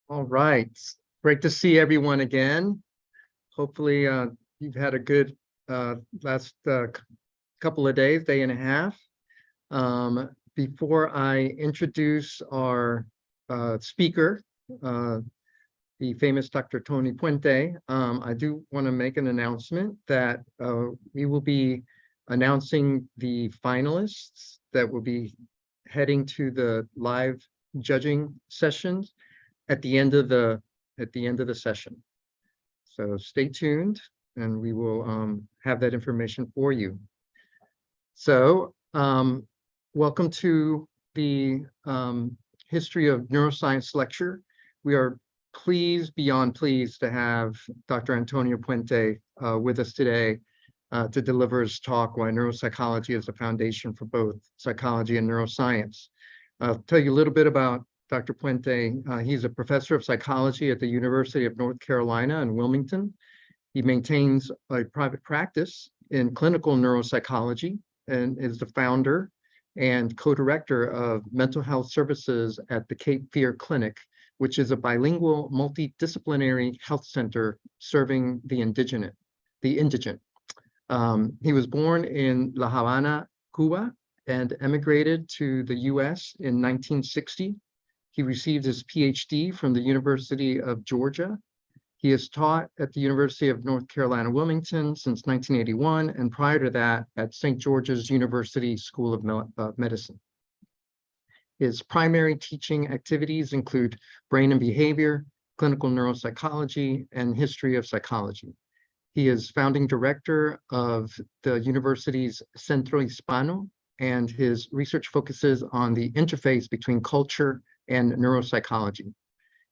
All right. Great to see everyone again. Hopefully, you've had a good last couple of days, day and a half. Before I introduce our speaker, the famous Dr. Tony Puente, I do want to make an announcement that we will be announcing the finalists that will be heading to the live judging sessions at the end of the session. So stay tuned, and we will have that information for you. So welcome to the History of Neuroscience lecture. We are beyond pleased to have Dr. Antonio Puente with us today to deliver his talk, Why Neuropsychology is the Foundation for Both Psychology and Neuroscience. I'll tell you a little bit about Dr. Puente. He's a professor of psychology at the University of North Carolina in Wilmington. He maintains a private practice in clinical neuropsychology and is the founder and co-director of mental health services at the Cape Fear Clinic, which is a bilingual multidisciplinary health center serving the indigent. He was born in La Habana, Cuba, and emigrated to the US in 1960. He received his PhD from the University of Georgia. He has taught at the University of North Carolina, Wilmington since 1981, and prior to that at St. George's University School of Medicine. His primary teaching activities include brain and behavior, clinical neuropsychology, and history of psychology. He is founding director of the university's Centro Hispano, and his research focuses on the interface between culture and neuropsychology.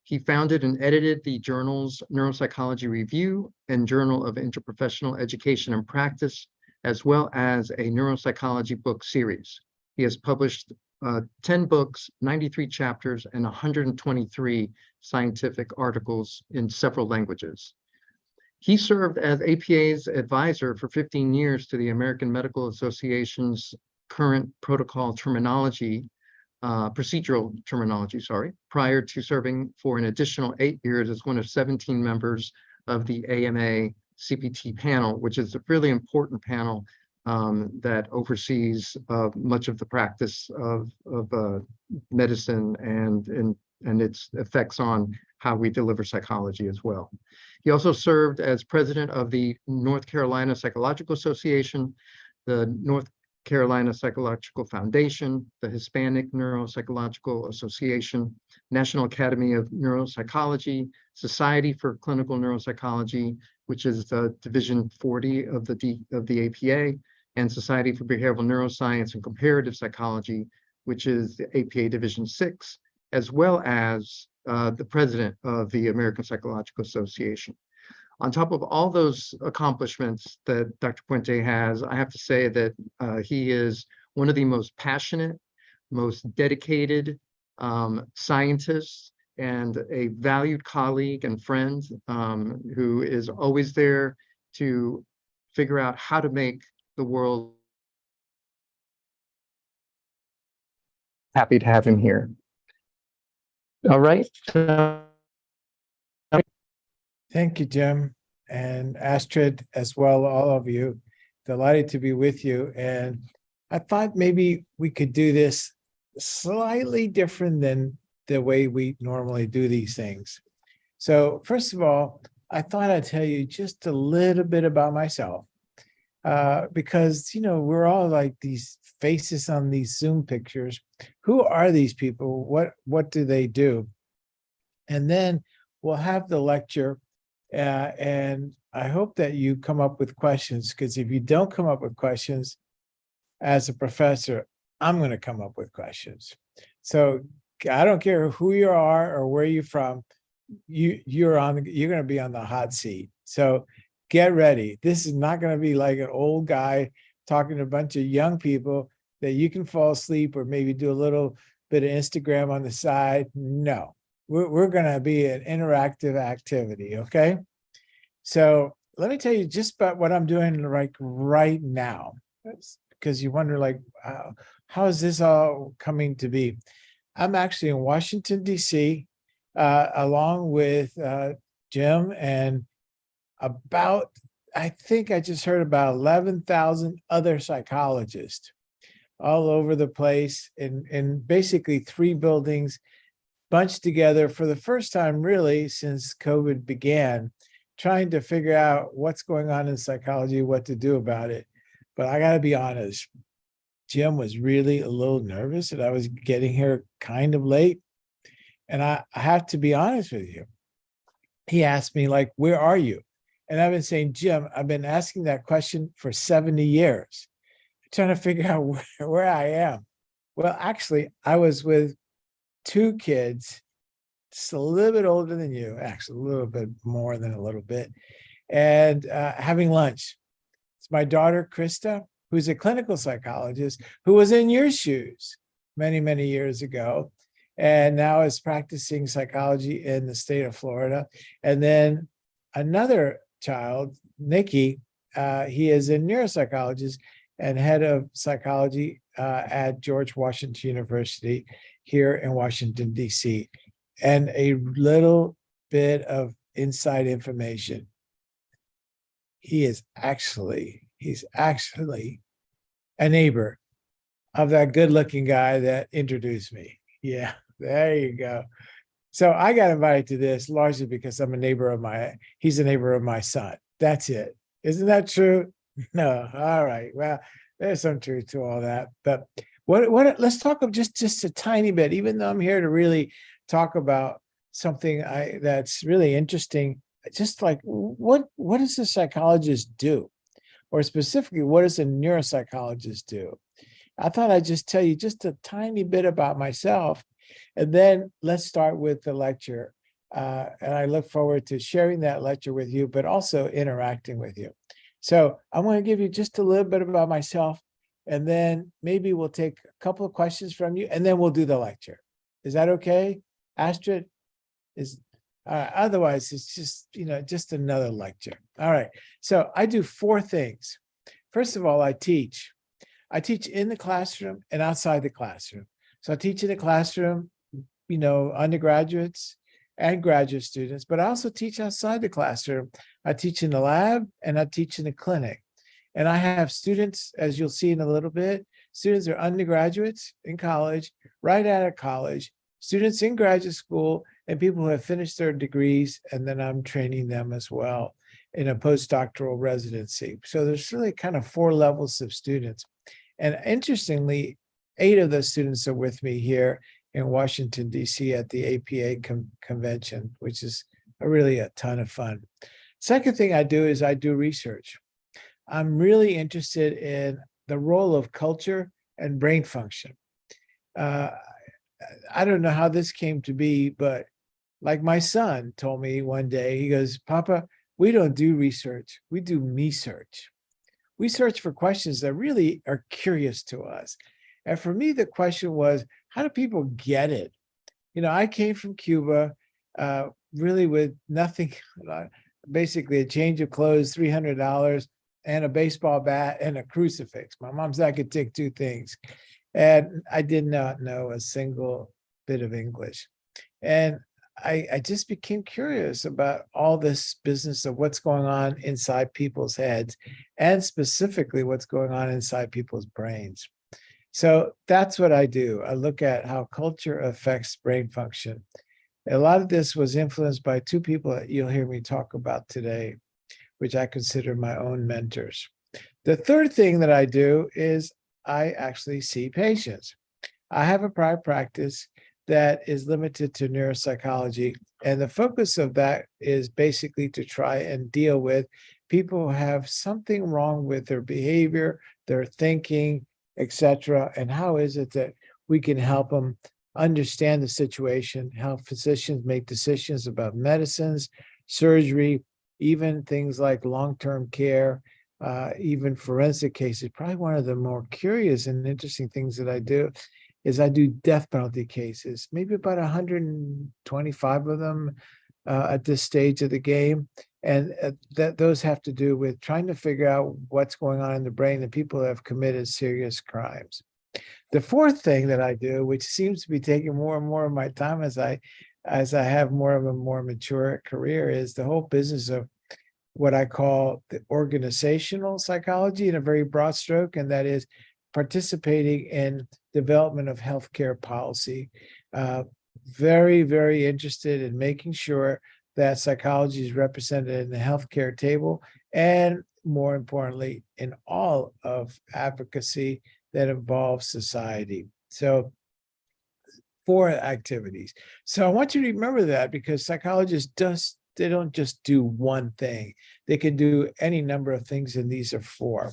He founded and edited the journals Neuropsychology Review and Journal of Interprofessional Education and Practice, as well as a neuropsychology book series. He has published 10 books, 93 chapters, and 123 scientific articles in several languages. He served as APA's advisor for 15 years to the American Medical Association's current procedural terminology, prior to serving for an additional 8 years as one of 17 members of the AMA CPT panel, which is a really important panel that oversees much of the practice of medicine and its effects on how we deliver psychology as well. He also served as president of the North Carolina Psychological Association, the North Carolina Psychological Foundation, the Hispanic Neuropsychological Association, National Academy of Neuropsychology, Society for Clinical Neuropsychology, which is the Division 40 of the APA, and Society for Behavioral Neuroscience and Comparative Psychology, which is the APA Division 6, as well as the president of the American Psychological Association. On top of all those accomplishments that Dr. Puente has, I have to say that he is one of the most passionate, most dedicated scientists and a valued colleague and friend who is always there to figure out how to make the world. Happy to have him here. All right. Thank you, Jim, and Astrid as well, all of you. Delighted to be with you. And I thought maybe we could do this slightly different than the way we normally do these things. So first of all, I thought I'd tell you just a little bit about myself, because, we're all like these faces on these Zoom pictures. Who are these people? What do they do? And then we'll have the lecture. And I hope that you come up with questions, because if you don't come up with questions, as a professor, I'm going to come up with questions. So I don't care who you are or where you're from, you're going to be on the hot seat. So get ready. This is not going to be like an old guy talking to a bunch of young people that you can fall asleep or maybe do a little bit of Instagram on the side. No. We're going to be an interactive activity, okay? So let me tell you just about what I'm doing right now, because you wonder, how is this all coming to be? I'm actually in Washington, D.C., along with Jim, and about, I think I just heard about 11,000 other psychologists all over the place in basically 3 buildings, bunched together for the first time really since COVID began, trying to figure out what's going on in psychology, what to do about it. But I got to be honest, Jim was really a little nervous that I was getting here kind of late. And I have to be honest with you. He asked me, like, where are you? And I've been saying, Jim, I've been asking that question for 70 years, trying to figure out where I am. Well, actually, I was with 2 kids, just a little bit older than you, actually a little bit more than a little bit, and having lunch. It's my daughter, Krista, who's a clinical psychologist, who was in your shoes many, many years ago, and now is practicing psychology in the state of Florida. And then another child, Nikki, he is a neuropsychologist and head of psychology at George Washington University here in Washington, D.C. And a little bit of inside information. He's actually a neighbor of that good-looking guy that introduced me. Yeah, there you go. So I got invited to this largely because he's a neighbor of my son. That's it. Isn't that true? No. All right. Well, there's some truth to all that. But let's talk of just a tiny bit, even though I'm here to really talk about something that's really interesting. Just like what does a psychologist do? Or specifically, what does a neuropsychologist do? I thought I'd just tell you just a tiny bit about myself, and then let's start with the lecture. And I look forward to sharing that lecture with you, but also interacting with you. So I'm going to give you just a little bit about myself, and then maybe we'll take a couple of questions from you, and then we'll do the lecture. Is that okay, Astrid? Otherwise, it's just another lecture. All right. So I do 4 things. First of all, I teach. I teach in the classroom and outside the classroom. So I teach in the classroom, undergraduates and graduate students, but I also teach outside the classroom. I teach in the lab and I teach in the clinic. And I have students, as you'll see in a little bit, students are undergraduates in college, right out of college, students in graduate school, and people who have finished their degrees, and then I'm training them as well in a postdoctoral residency. So there's really kind of 4 levels of students. And interestingly, 8 of those students are with me here in Washington, D.C. at the APA convention, which is really a ton of fun. Second thing I do is I do research. I'm really interested in the role of culture and brain function. I don't know how this came to be, but like my son told me one day, he goes, Papa, we don't do research, we do me-search. We search for questions that really are curious to us. And for me, the question was, how do people get it? I came from Cuba, really with nothing, basically a change of clothes, $300, and a baseball bat and a crucifix. My mom said I could take 2 things. And I did not know a single bit of English. And I just became curious about all this business of what's going on inside people's heads, and specifically what's going on inside people's brains. So that's what I do. I look at how culture affects brain function. A lot of this was influenced by 2 people that you'll hear me talk about today, which I consider my own mentors. The third thing that I do is I actually see patients. I have a private practice that is limited to neuropsychology, and the focus of that is basically to try and deal with people who have something wrong with their behavior, their thinking, etc., and how is it that we can help them understand the situation, help physicians make decisions about medicines, surgery, even things like long-term care, even forensic cases. Probably one of the more curious and interesting things that I do is I do death penalty cases, maybe about 125 of them at this stage of the game. And those have to do with trying to figure out what's going on in the brain of people who have committed serious crimes. The fourth thing that I do, which seems to be taking more and more of my time as I as I have more of a more mature career, is the whole business of what I call the organizational psychology in a very broad stroke, and that is participating in development of healthcare policy. Very, very interested in making sure that psychology is represented in the healthcare table, and more importantly, in all of advocacy that involves society. So 4 activities. So I want you to remember that, because psychologists they don't just do one thing. They can do any number of things, and these are 4.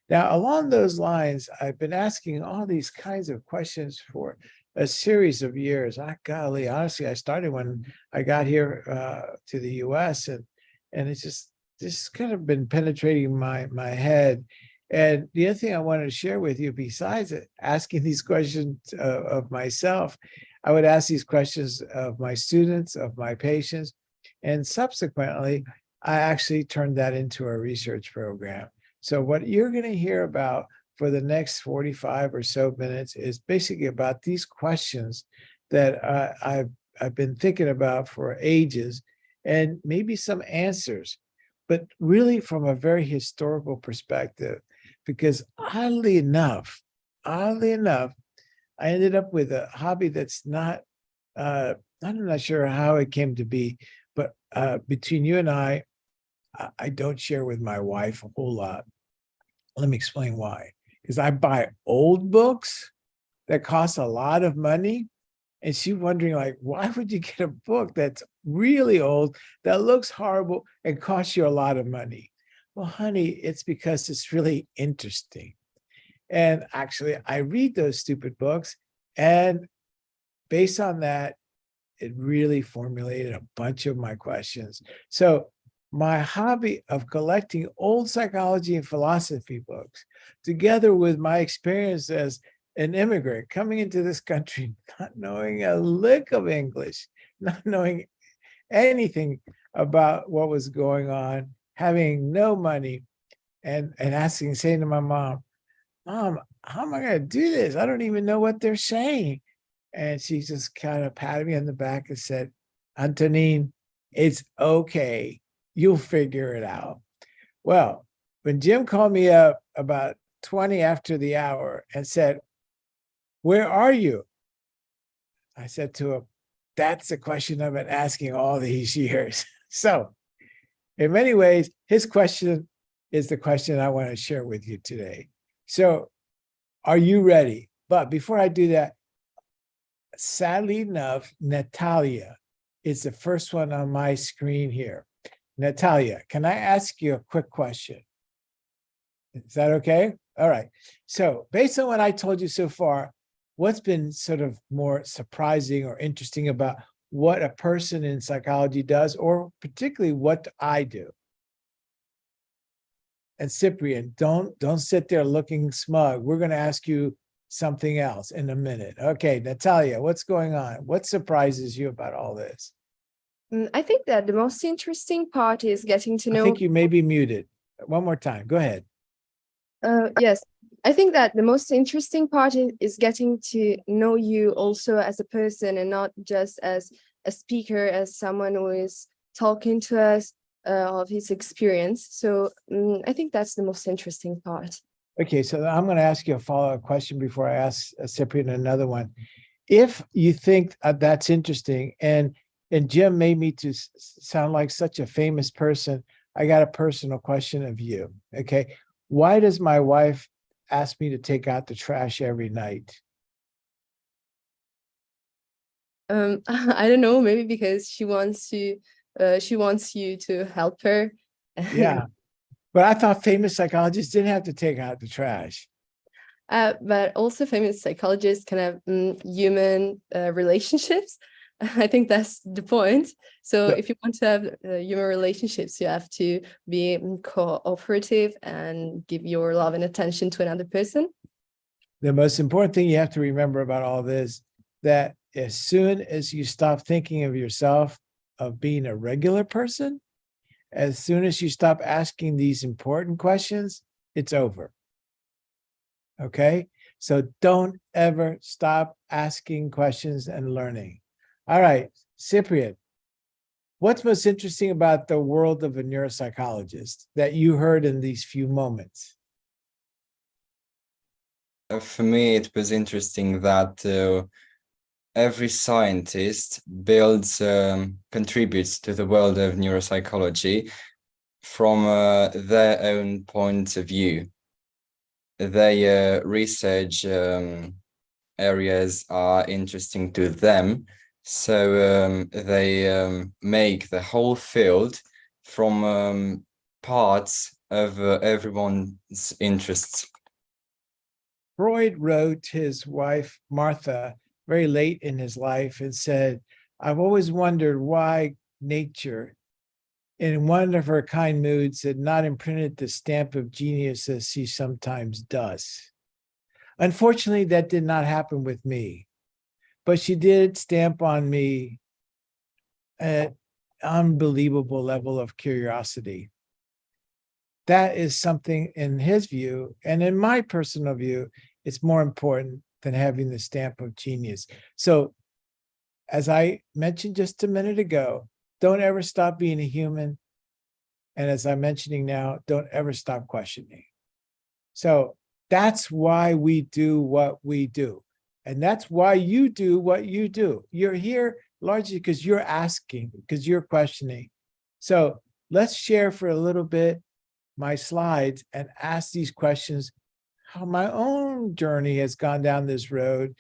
Now, along those lines, I've been asking all these kinds of questions for a series of years. Golly, honestly, I started when I got here to the US, and it's just kind of been penetrating my head. And the other thing I wanted to share with you, besides asking these questions of myself, I would ask these questions of my students, of my patients, and subsequently, I actually turned that into a research program. So what you're going to hear about for the next 45 or so minutes is basically about these questions that I've been thinking about for ages, and maybe some answers, but really from a very historical perspective. Because oddly enough, I ended up with a hobby that's not, I'm not sure how it came to be, but between you and I don't share with my wife a whole lot. Let me explain why. Because I buy old books that cost a lot of money, and she's wondering, like, why would you get a book that's really old, that looks horrible, and costs you a lot of money? Well, honey, it's because it's really interesting. And actually, I read those stupid books, and based on that, it really formulated a bunch of my questions. So my hobby of collecting old psychology and philosophy books, together with my experience as an immigrant coming into this country, not knowing a lick of English, not knowing anything about what was going on, having no money, and saying to my mom, how am I going to do this? I don't even know what they're saying. And she just kind of patted me on the back and said, Antonin, it's okay. You'll figure it out. Well, when Jim called me up about 20 after the hour and said, where are you? I said to him, that's the question I've been asking all these years. So in many ways, his question is the question I want to share with you today. So are you ready? But before I do that, sadly enough, Natalia is the first one on my screen here. Natalia, can I ask you a quick question? Is that okay? All right. So based on what I told you so far, what's been sort of more surprising or interesting about what a person in psychology does, or particularly what I do? And Cyprian, don't sit there looking smug. We're going to ask you something else in a minute. Okay, Natalia, what's going on? What surprises you about all this? I think that the most interesting part is getting to know. I think you may be muted. One more time. Go ahead. Yes, I think that the most interesting part is getting to know you also as a person, and not just as a speaker, as someone who is talking to us of his experience. So I think that's the most interesting part. Okay, so I'm going to ask you a follow-up question before I ask Cyprian another one. If you think that's interesting, and Jim made me to sound like such a famous person, I got a personal question of you. Okay, why does my wife ask me to take out the trash every night? I don't know, maybe because she wants you to help her. Yeah, but I thought famous psychologists didn't have to take out the trash. But also famous psychologists can have human relationships. I think that's the point. So if you want to have human relationships, you have to be cooperative and give your love and attention to another person. The most important thing you have to remember about all this, that as soon as you stop thinking of yourself of being a regular person, as soon as you stop asking these important questions, it's over. Okay? So don't ever stop asking questions and learning. All right, Cyprian, what's most interesting about the world of a neuropsychologist that you heard in these few moments? For me, it was interesting that every scientist contributes to the world of neuropsychology from their own point of view. Their research areas are interesting to them, so they make the whole field from parts of everyone's interests. Freud wrote his wife, Martha, very late in his life and said, I've always wondered why nature, in one of her kind moods, had not imprinted the stamp of genius as she sometimes does. Unfortunately, that did not happen with me, but she did stamp on me an unbelievable level of curiosity. That is something in his view, and in my personal view, it's more important than having the stamp of genius. So, as I mentioned just a minute ago, don't ever stop being a human. And as I'm mentioning now, don't ever stop questioning. So that's why we do what we do. And that's why you do what you do. You're here largely because you're asking, because you're questioning. So let's share for a little bit my slides and ask these questions, how my own journey has gone down this road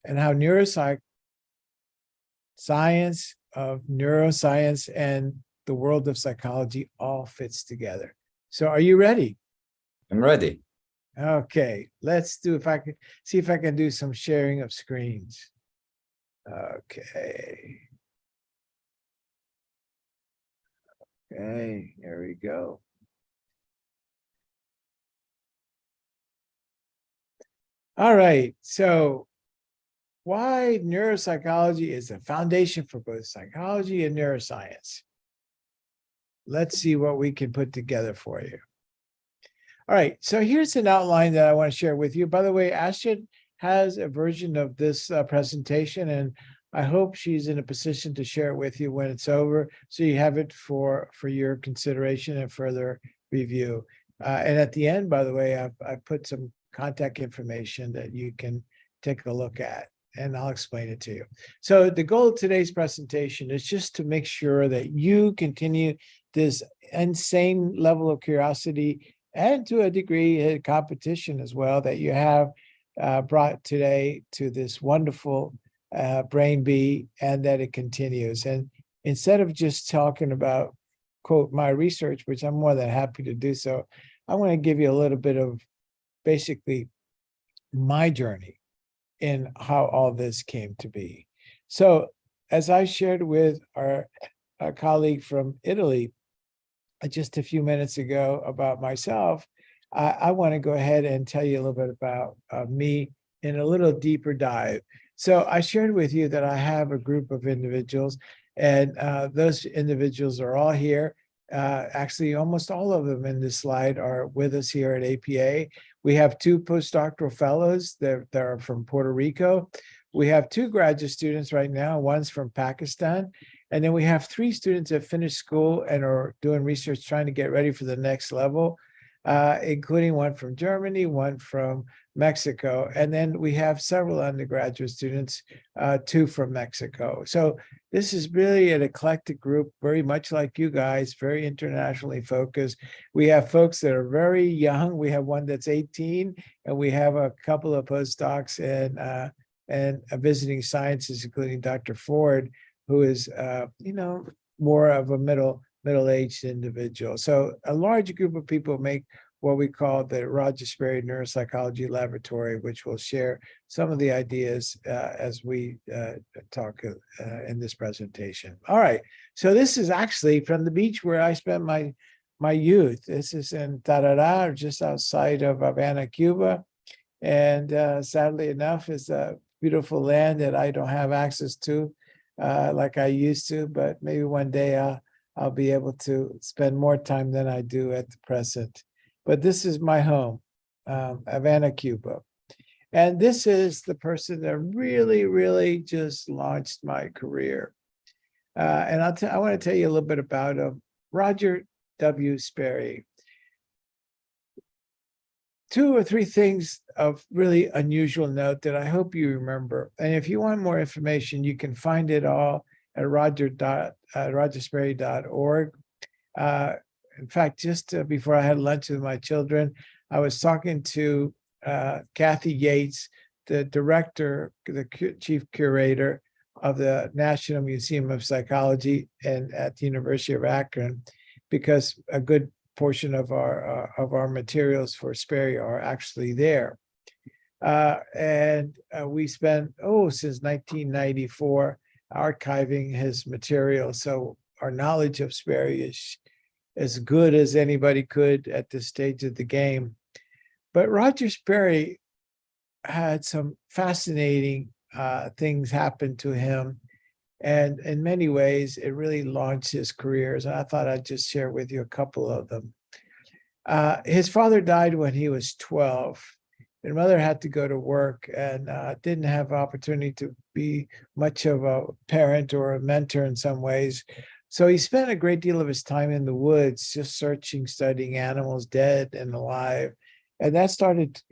and how science of neuroscience and the world of psychology all fits together. So are you ready? I'm ready. Okay, let's see if I can do some sharing of screens. Okay. Okay, here we go. All right, so why neuropsychology is the foundation for both psychology and neuroscience. Let's see what we can put together for you. All right, so here's an outline that I want to share with you. By the way, Astrid has a version of this presentation, and I hope she's in a position to share it with you when it's over, so you have it for your consideration and further review. And at the end, by the way, I've put some contact information that you can take a look at, and I'll explain it to you. So the goal of today's presentation is just to make sure that you continue this insane level of curiosity and to a degree competition as well that you have brought today to this wonderful brain bee, and that it continues. And instead of just talking about, quote, my research, which I'm more than happy to do so, I want to give you a little bit of basically my journey in how all this came to be. So as I shared with our colleague from Italy just a few minutes ago about myself, I want to go ahead and tell you a little bit about me in a little deeper dive. So I shared with you that I have a group of individuals, and those individuals are all here. Actually, almost all of them in this slide are with us here at APA. We have 2 postdoctoral fellows that are from Puerto Rico. We have 2 graduate students right now. One's from Pakistan. And then we have 3 students that finished school and are doing research, trying to get ready for the next level, including one from Germany, one from Mexico. And then we have several undergraduate students, 2 from Mexico. So this is really an eclectic group, very much like you guys, very internationally focused. We have folks that are very young. We have one that's 18, and we have a couple of postdocs and visiting scientists, including Dr. Ford, who is, more of a middle-aged individual. So a large group of people make what we call the Roger Sperry Neuropsychology Laboratory, which will share some of the ideas as we talk in this presentation. All right, so this is actually from the beach where I spent my youth. This is in Tarará, just outside of Havana, Cuba. And sadly enough, it's a beautiful land that I don't have access to like I used to, but maybe one day I'll be able to spend more time than I do at the present. But this is my home, Havana, Cuba. And this is the person that really, really just launched my career. And I want to tell you a little bit about Roger W. Sperry. 2 or 3 things of really unusual note that I hope you remember. And if you want more information, you can find it all at rogersperry.org. In fact, just before I had lunch with my children, I was talking to Kathy Yates, the director, the chief curator of the National Museum of Psychology and at the University of Akron, because a good portion of our materials for Sperry are actually there. And we spent, since 1994, archiving his material. So our knowledge of Sperry is as good as anybody could at this stage of the game. But Roger Sperry had some fascinating things happen to him. And in many ways, it really launched his careers. And I thought I'd just share with you a couple of them. His father died when he was 12. His mother had to go to work and didn't have opportunity to be much of a parent or a mentor in some ways. So he spent a great deal of his time in the woods, just searching, studying animals, dead and alive. And that started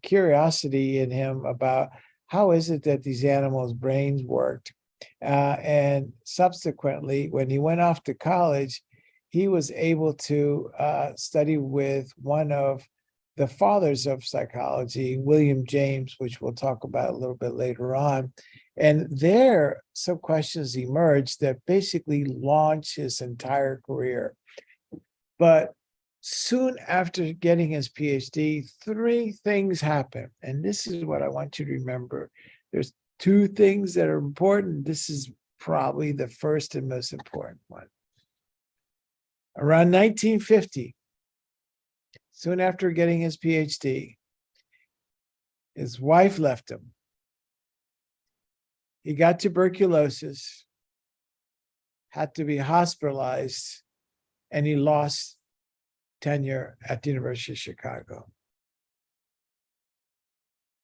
curiosity in him about how is it that these animals' brains worked. And subsequently, when he went off to college, he was able to study with one of the fathers of psychology, William James, which we'll talk about a little bit later on. And there, some questions emerged that basically launched his entire career. But soon after getting his PhD, 3 things happened. And this is what I want you to remember. There's 2 things that are important. This is probably the first and most important one. Around 1950, soon after getting his PhD, his wife left him. He got tuberculosis, had to be hospitalized, and he lost tenure at the University of Chicago.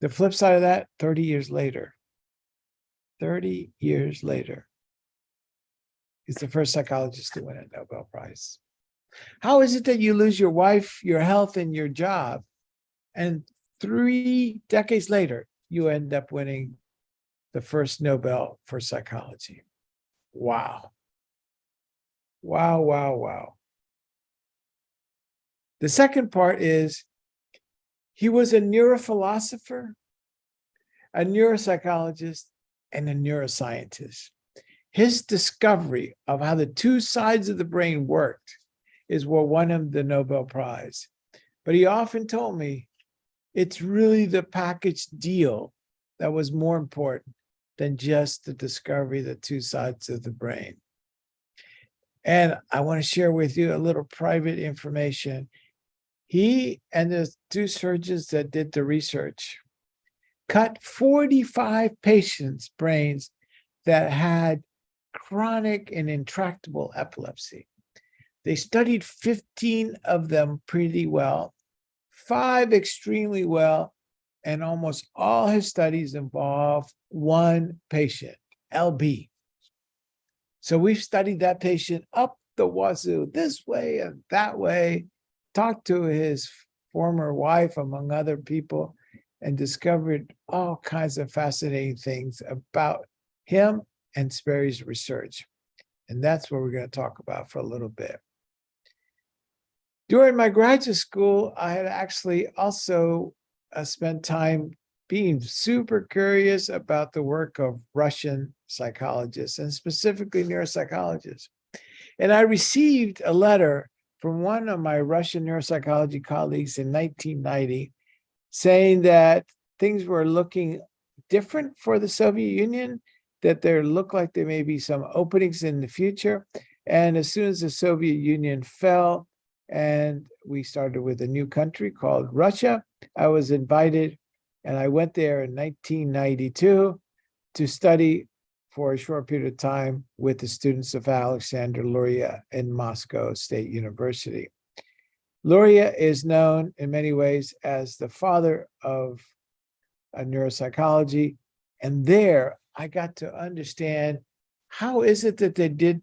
The flip side of that, 30 years later, he's the first psychologist to win a Nobel Prize. How is it that you lose your wife, your health, and your job, and 3 decades later, you end up winning the first Nobel for psychology? Wow. Wow, wow, wow. The second part is he was a neurophilosopher, a neuropsychologist, and a neuroscientist. His discovery of how the 2 sides of the brain worked is what won him the Nobel Prize. But he often told me it's really the package deal that was more important than just the discovery of the 2 sides of the brain. And I want to share with you a little private information. He and the 2 surgeons that did the research cut 45 patients' brains that had chronic and intractable epilepsy. They studied 15 of them pretty well, 5 extremely well, and almost all his studies involve 1 patient, LB. So we've studied that patient up the wazoo, this way and that way, talked to his former wife, among other people, and discovered all kinds of fascinating things about him and Sperry's research. And that's what we're going to talk about for a little bit. During my graduate school, I had actually also spent time being super curious about the work of Russian psychologists and specifically neuropsychologists. And I received a letter from one of my Russian neuropsychology colleagues in 1990 saying that things were looking different for the Soviet Union, that there looked like there may be some openings in the future. And as soon as the Soviet Union fell and we started with a new country called Russia, I was invited and I went there in 1992 to study for a short period of time with the students of Alexander Luria in Moscow State University. Luria is known in many ways as the father of neuropsychology. And there I got to understand how is it that they did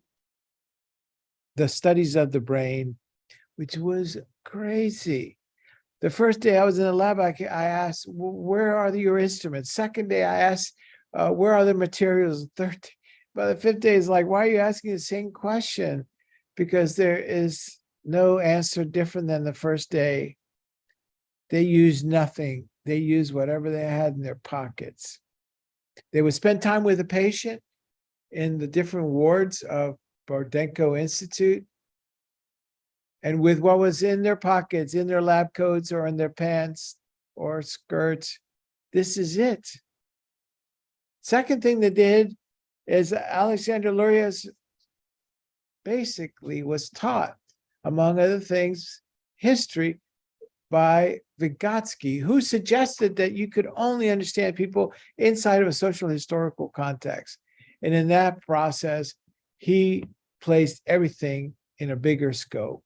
the studies of the brain, which was crazy. The first day I was in the lab, I asked, where are your instruments? Second day, I asked, where are the materials? Third day, by the fifth day, is like, why are you asking the same question? Because there is no answer different than the first day. They used nothing. They used whatever they had in their pockets. They would spend time with the patient in the different wards of Bordenko Institute, and with what was in their pockets, in their lab coats or in their pants or skirts. This is it. Second thing they did is Alexander Luria basically was taught, among other things, history by Vygotsky, who suggested that you could only understand people inside of a social historical context. And in that process, he placed everything in a bigger scope.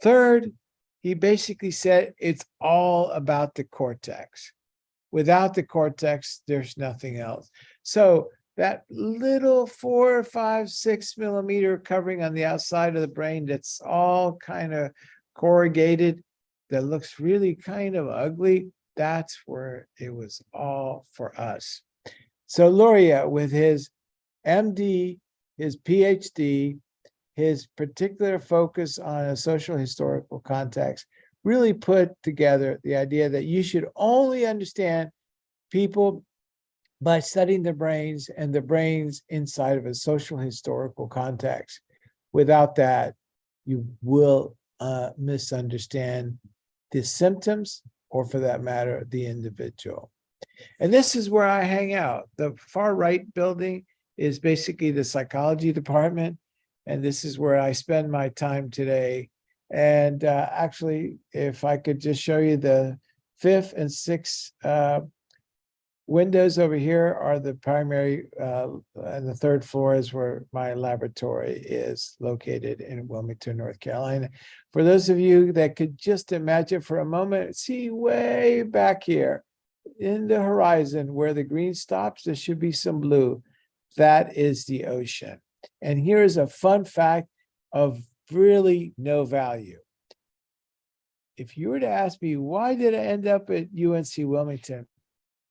Third, he basically said it's all about the cortex. Without the cortex, there's nothing else. So that little 4, 5, 6 millimeter covering on the outside of the brain that's all kind of corrugated, that looks really kind of ugly, that's where it was all for us. So Luria, with his MD, his PhD, his particular focus on a social historical context, really put together the idea that you should only understand people by studying their brains and the brains inside of a social historical context. Without that, you will misunderstand the symptoms, or for that matter, the individual. And this is where I hang out. The far right building is basically the psychology department. And this is where I spend my time today. And actually, if I could just show you the 5th and 6th windows over here are the primary, and the 3rd floor is where my laboratory is located in Wilmington, North Carolina. For those of you that could just imagine for a moment, see way back here in the horizon where the green stops, there should be some blue. That is the ocean. And here's a fun fact of really no value. If you were to ask me, why did I end up at UNC Wilmington?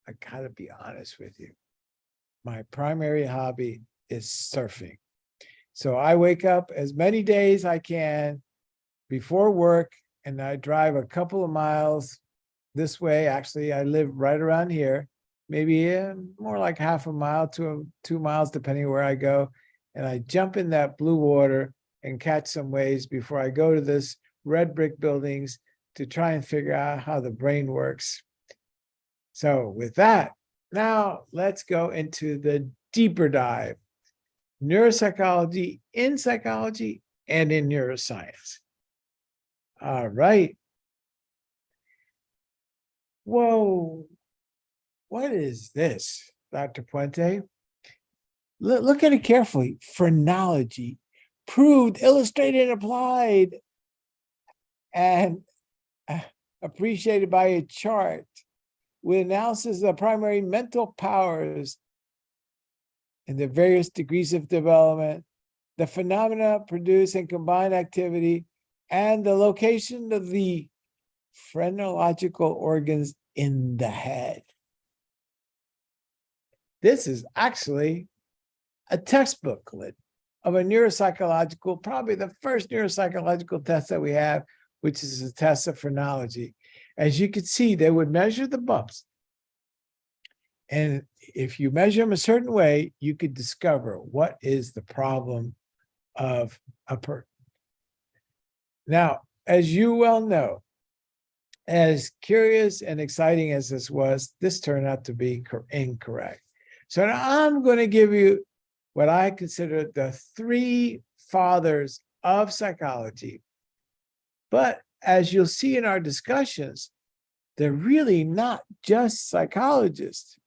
I gotta be honest with you. My primary hobby is surfing. So I wake up as many days I can before work, and I drive a couple of miles this way. Actually, I live right around here, maybe more like half a mile to 2 miles, depending where I go. And I jump in that blue water and catch some waves before I go to this red brick buildings to try and figure out how the brain works. So with that, now let's go into the deeper dive. Neuropsychology in psychology and in neuroscience. All right. Whoa, what is this, Dr. Puente? Look at it carefully. Phrenology, proved, illustrated, and applied, and appreciated by a chart with analysis of the primary mental powers and the various degrees of development, the phenomena produce and combine activity, and the location of the phrenological organs in the head. This is actually a textbooklet of a neuropsychological, probably the first neuropsychological test that we have, which is a test of phrenology. As you can see, they would measure the bumps. And if you measure them a certain way, you could discover what is the problem of a person. Now, as you well know, as curious and exciting as this was, this turned out to be incorrect. So now I'm going to give you what I consider the 3 fathers of psychology. But as you'll see in our discussions, they're really not just psychologists.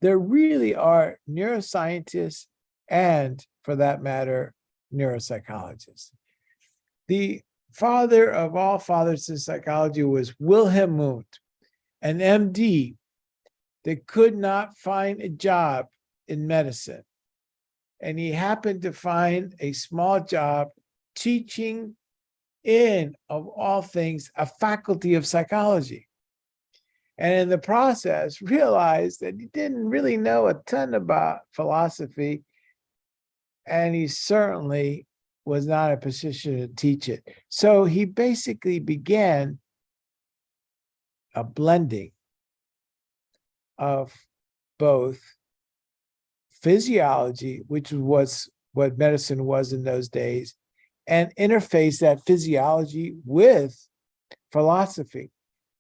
There really are neuroscientists and, for that matter, neuropsychologists. The father of all fathers in psychology was Wilhelm Wundt, an MD that could not find a job in medicine. and he happened to find a small job teaching in, of all things, a faculty of psychology. And in the process, realized that he didn't really know a ton about philosophy, and he certainly was not in a position to teach it. So he basically began a blending of both physiology, which was what medicine was in those days, and interface that physiology with philosophy.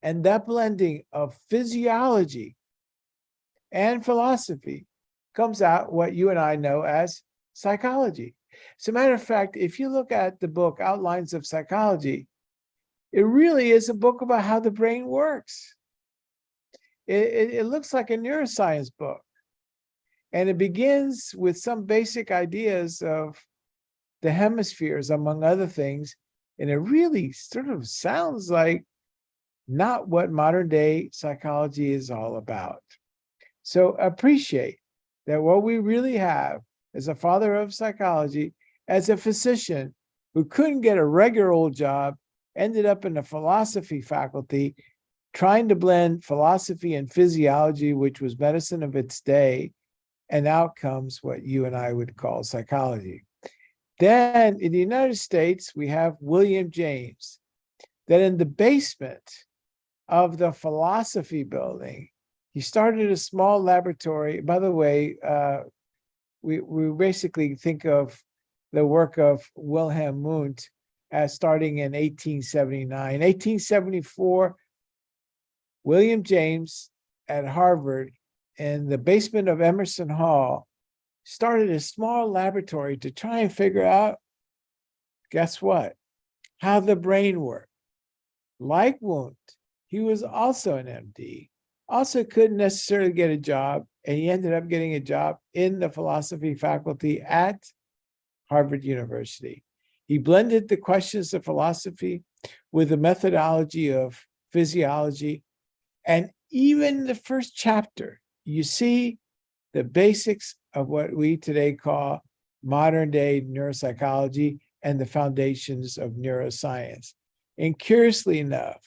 And that blending of physiology and philosophy comes out what you and I know as psychology. As a matter of fact, if you look at the book Outlines of Psychology, it really is a book about how the brain works. It looks like a neuroscience book. And it begins with some basic ideas of the hemispheres, among other things. And it really sort of sounds like not what modern day psychology is all about. So appreciate that what we really have is a father of psychology, as a physician who couldn't get a regular old job, ended up in the philosophy faculty, trying to blend philosophy and physiology, which was medicine of its day, and out comes what you and I would call psychology. Then in the United States, we have William James, that in the basement of the philosophy building, he started a small laboratory. By the way, we basically think of the work of Wilhelm Wundt as starting in 1879. 1874, William James at Harvard, in the basement of Emerson Hall, started a small laboratory to try and figure out, guess what? How the brain worked. Like Wundt, he was also an MD, also couldn't necessarily get a job, and he ended up getting a job in the philosophy faculty at Harvard University. He blended the questions of philosophy with the methodology of physiology. And even the first chapter, you see the basics of what we today call modern day neuropsychology and the foundations of neuroscience. And curiously enough,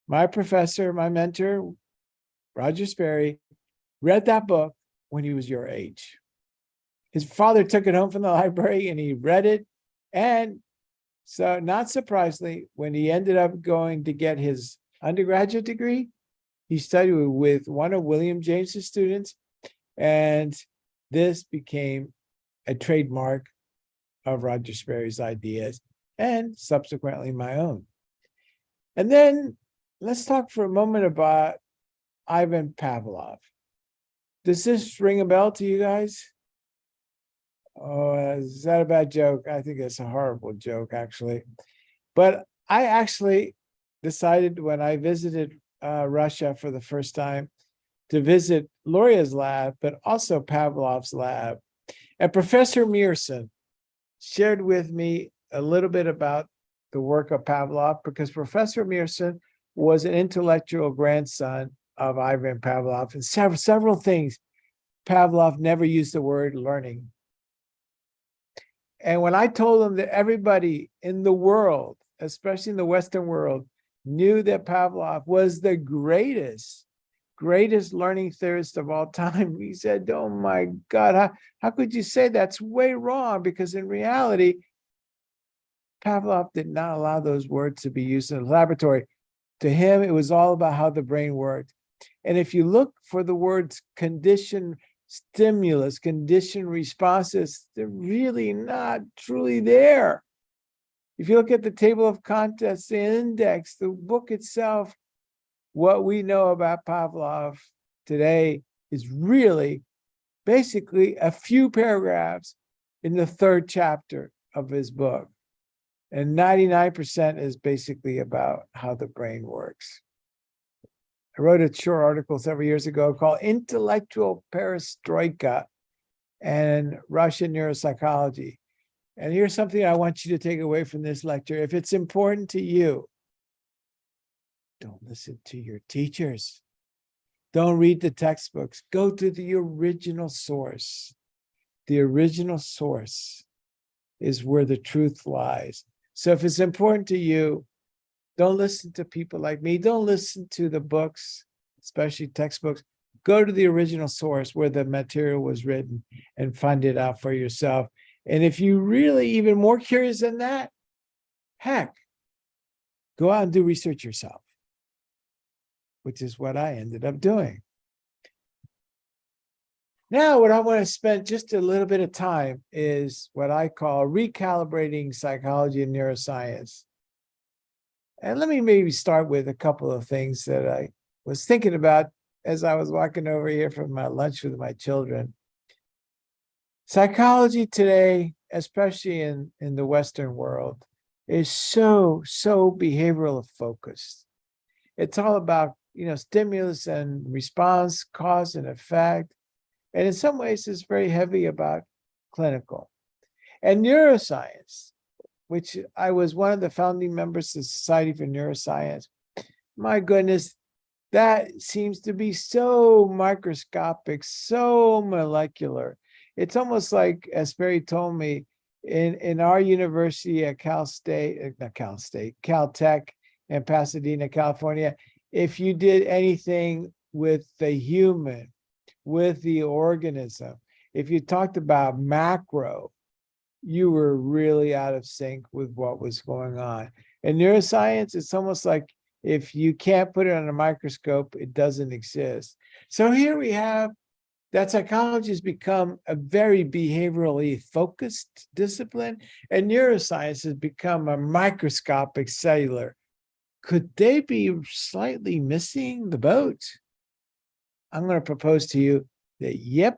my professor, my mentor, Roger Sperry, read that book when he was your age. His father took it home from the library and he read it. And so, not surprisingly, when he ended up going to get his undergraduate degree, he studied with one of William James's students. And this became a trademark of Roger Sperry's ideas and subsequently my own. And then let's talk for a moment about Ivan Pavlov. Does this ring a bell to you guys? Oh, is that a bad joke? I think it's a horrible joke, actually. But I actually decided when I visited Russia for the first time to visit Luria's lab, but also Pavlov's lab. And Professor Mearson shared with me a little bit about the work of Pavlov, because Professor Mearson was an intellectual grandson of Ivan Pavlov, and several things. Pavlov never used the word learning. And when I told him that everybody in the world, especially in the Western world, knew that Pavlov was the greatest learning theorist of all time, he said, oh my God, how could you say that's way wrong? Because in reality, Pavlov did not allow those words to be used in the laboratory. To him, it was all about how the brain worked. And if you look for the words condition stimulus, condition responses, they're really not truly there. If you look at the table of contents, the index, the book itself, what we know about Pavlov today is really basically a few paragraphs in the third chapter of his book. And 99% is basically about how the brain works. I wrote a short article several years ago called Intellectual Perestroika and Russian Neuropsychology. And here's something I want you to take away from this lecture. If it's important to you, don't listen to your teachers. Don't read the textbooks. Go to the original source. the original source is where the truth lies. So if it's important to you, don't listen to people like me. Don't listen to the books, especially textbooks. Go to the original source where the material was written and find it out for yourself. And if you're really even more curious than that, heck, go out and do research yourself, which is what I ended up doing. Now, what I want to spend just a little bit of time is what I call recalibrating psychology and neuroscience. And let me maybe start with a couple of things that I was thinking about as I was walking over here from my lunch with my children. Psychology today, especially in the Western world, is so behavioral focused. It's all about, stimulus and response, cause and effect. And in some ways, it's very heavy about clinical. And neuroscience, which I was one of the founding members of the Society for Neuroscience, my goodness, that seems to be so microscopic, so molecular. It's almost like, as Sperry told me, in our university at Caltech in Pasadena, California, if you did anything with the human, with the organism, if you talked about macro, you were really out of sync with what was going on. In neuroscience, it's almost like if you can't put it on a microscope, it doesn't exist. So here we have that psychology has become a very behaviorally focused discipline, and neuroscience has become a microscopic cellular. Could they be slightly missing the boat? I'm going to propose to you that, yep,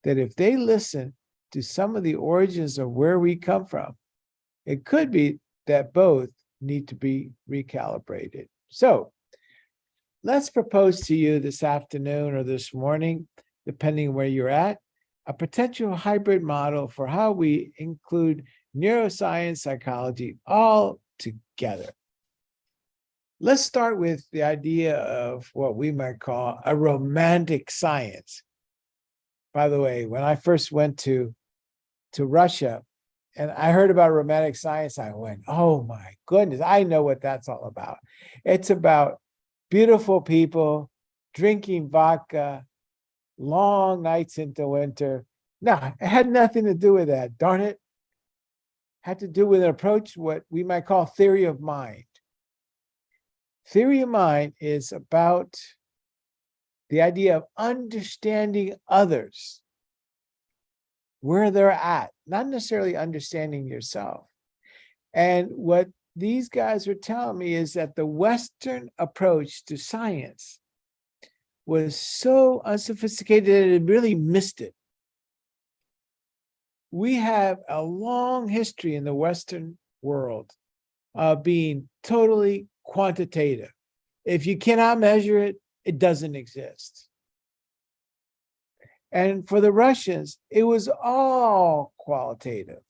that if they listen to some of the origins of where we come from, it could be that both need to be recalibrated. So let's propose to you this afternoon or this morning, depending where you're at, a potential hybrid model for how we include neuroscience, psychology all together. Let's start with the idea of what we might call a romantic science. By the way, when I first went to Russia and I heard about romantic science, I went, oh my goodness, I know what that's all about. It's about beautiful people drinking vodka, long nights into winter. No, it had nothing to do with that, darn it. It had to do with an approach, what we might call theory of mind. Theory of mind is about the idea of understanding others, where they're at, not necessarily understanding yourself. And what these guys were telling me is that the Western approach to science was so unsophisticated that it really missed it. We have a long history in the Western world of being totally quantitative. If you cannot measure it, it doesn't exist. And for the Russians, it was all qualitative.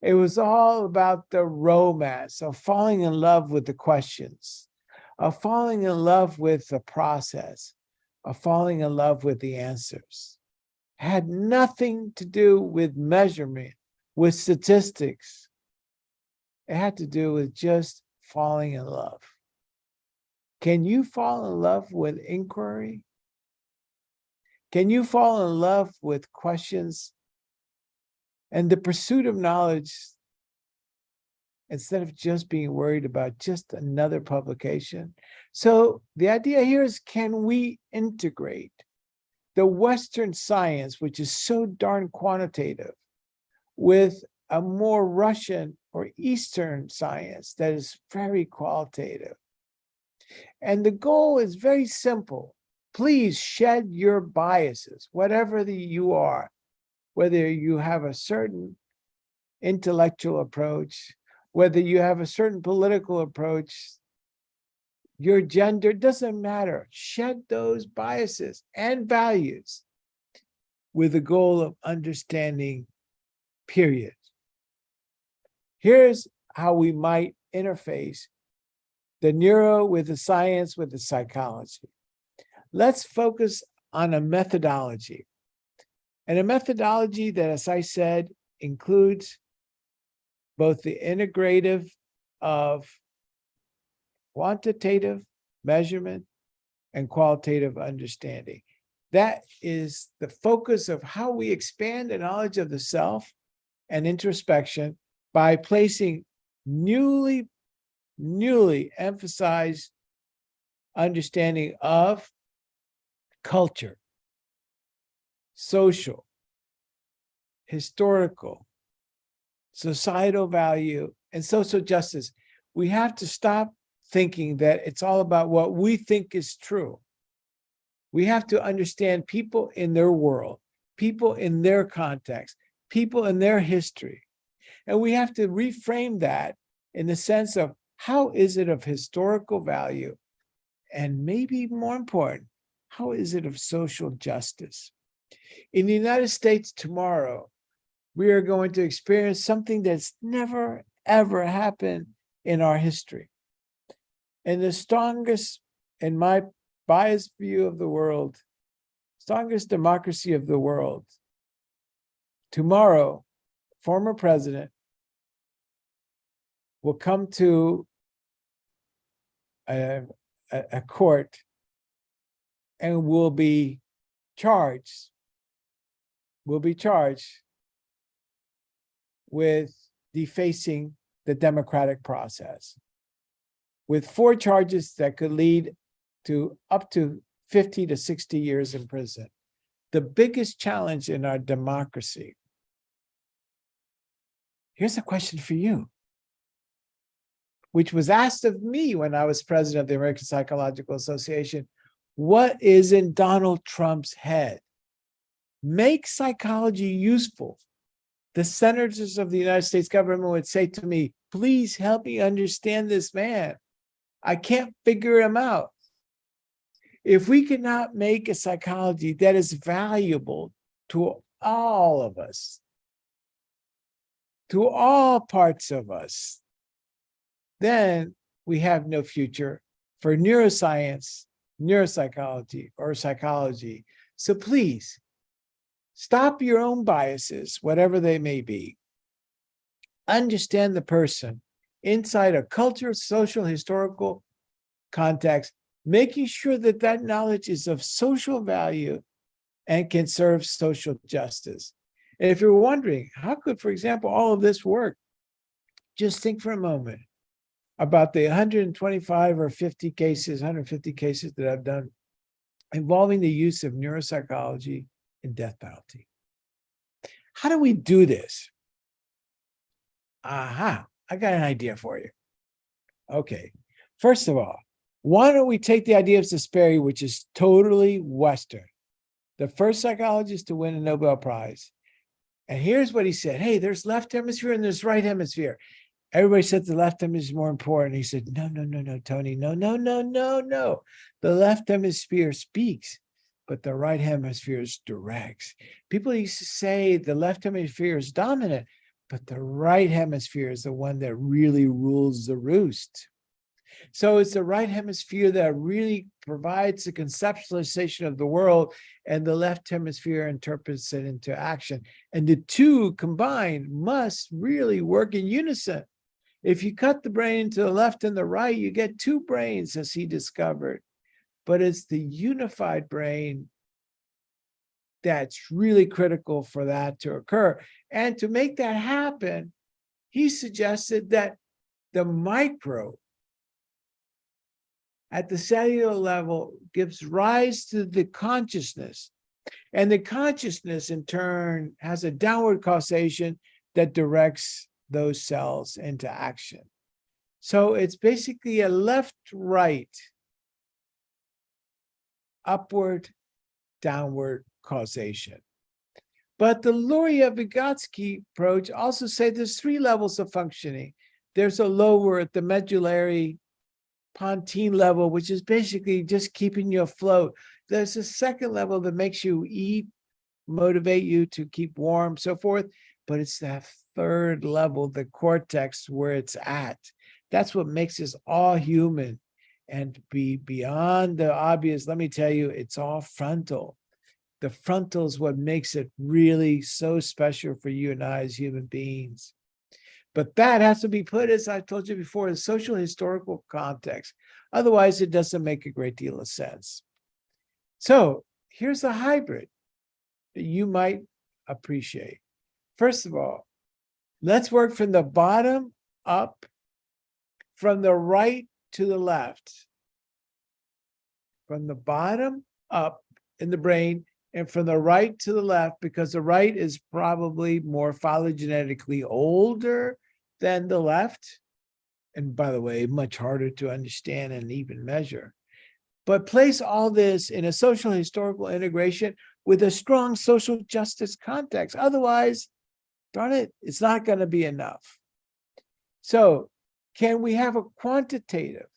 It was all about the romance of falling in love with the questions, of falling in love with the process, of falling in love with the answers. It had nothing to do with measurement, with statistics. It had to do with just falling in love. Can you fall in love with inquiry? Can you fall in love with questions and the pursuit of knowledge instead of just being worried about just another publication? So the idea here is, can we integrate the Western science, which is so darn quantitative, with a more Russian or Eastern science that is very qualitative? And the goal is very simple. Please shed your biases, whatever you are, whether you have a certain intellectual approach, whether you have a certain political approach, your gender, doesn't matter. Shed those biases and values with the goal of understanding, period. Here's how we might interface the neuro with the science with the psychology. Let's focus on a methodology. And a methodology that, as I said, includes both the integrative of quantitative measurement and qualitative understanding. That is the focus of how we expand the knowledge of the self and introspection by placing newly emphasized understanding of culture, social, historical, societal value, and social justice. We have to stop thinking that it's all about what we think is true. We have to understand people in their world, people in their context, people in their history. And we have to reframe that in the sense of how is it of historical value? And maybe more important, how is it of social justice? In the United States tomorrow, we are going to experience something that's never, ever happened in our history. And the strongest, in my biased view of the world, strongest democracy of the world, tomorrow, former president will come to a court and will be charged with defacing the democratic process, with 4 charges that could lead to up to 50 to 60 years in prison. The biggest challenge in our democracy. Here's a question for you, which was asked of me when I was president of the American Psychological Association. What is in Donald Trump's head? Make psychology useful. The senators of the United States government would say to me, please help me understand this man. I can't figure him out. If we cannot make a psychology that is valuable to all of us, to all parts of us, then we have no future for neuroscience, neuropsychology, or psychology. So please, stop your own biases, whatever they may be. Understand the person inside a culture, social, historical context, making sure that that knowledge is of social value and can serve social justice. And if you're wondering, how could, for example, all of this work? Just think for a moment about the 125 or 50 cases, 150 cases that I've done involving the use of neuropsychology in death penalty. How do we do this? Aha, I got an idea for you. Okay, first of all, why don't we take the idea of Sperry, which is totally Western, the first psychologist to win a Nobel Prize. And here's what he said. Hey, there's left hemisphere and there's right hemisphere. Everybody said the left hemisphere is more important. He said, no, Tony, no. The left hemisphere speaks, but the right hemisphere directs. People used to say the left hemisphere is dominant, but the right hemisphere is the one that really rules the roost. So it's the right hemisphere that really provides the conceptualization of the world, and the left hemisphere interprets it into action. And the two combined must really work in unison. If you cut the brain to the left and the right, you get 2 brains, as he discovered. But it's the unified brain that's really critical for that to occur. And to make that happen, he suggested that the micro at the cellular level gives rise to the consciousness. And the consciousness, in turn, has a downward causation that directs those cells into action. So it's basically a left-right, upward, downward causation. But the Luria-Vygotsky approach also says there's 3 levels of functioning. There's a lower at the medullary pontine level, which is basically just keeping you afloat. There's a second level that makes you eat, motivate you to keep warm, so forth. But it's that third level, the cortex, where it's at. That's what makes us all human. And be beyond the obvious, let me tell you, it's all frontal. The frontal is what makes it really so special for you and I as human beings. But that has to be put, as I told you before, in social historical context. Otherwise, it doesn't make a great deal of sense. So here's a hybrid that you might appreciate. First of all, let's work from the bottom up, from the right to the left. From the bottom up in the brain and from the right to the left, because the right is probably more phylogenetically older than the left. And by the way, much harder to understand and even measure. But place all this in a social historical integration with a strong social justice context. Otherwise, darn it, it's not going to be enough. So, can we have a quantitative?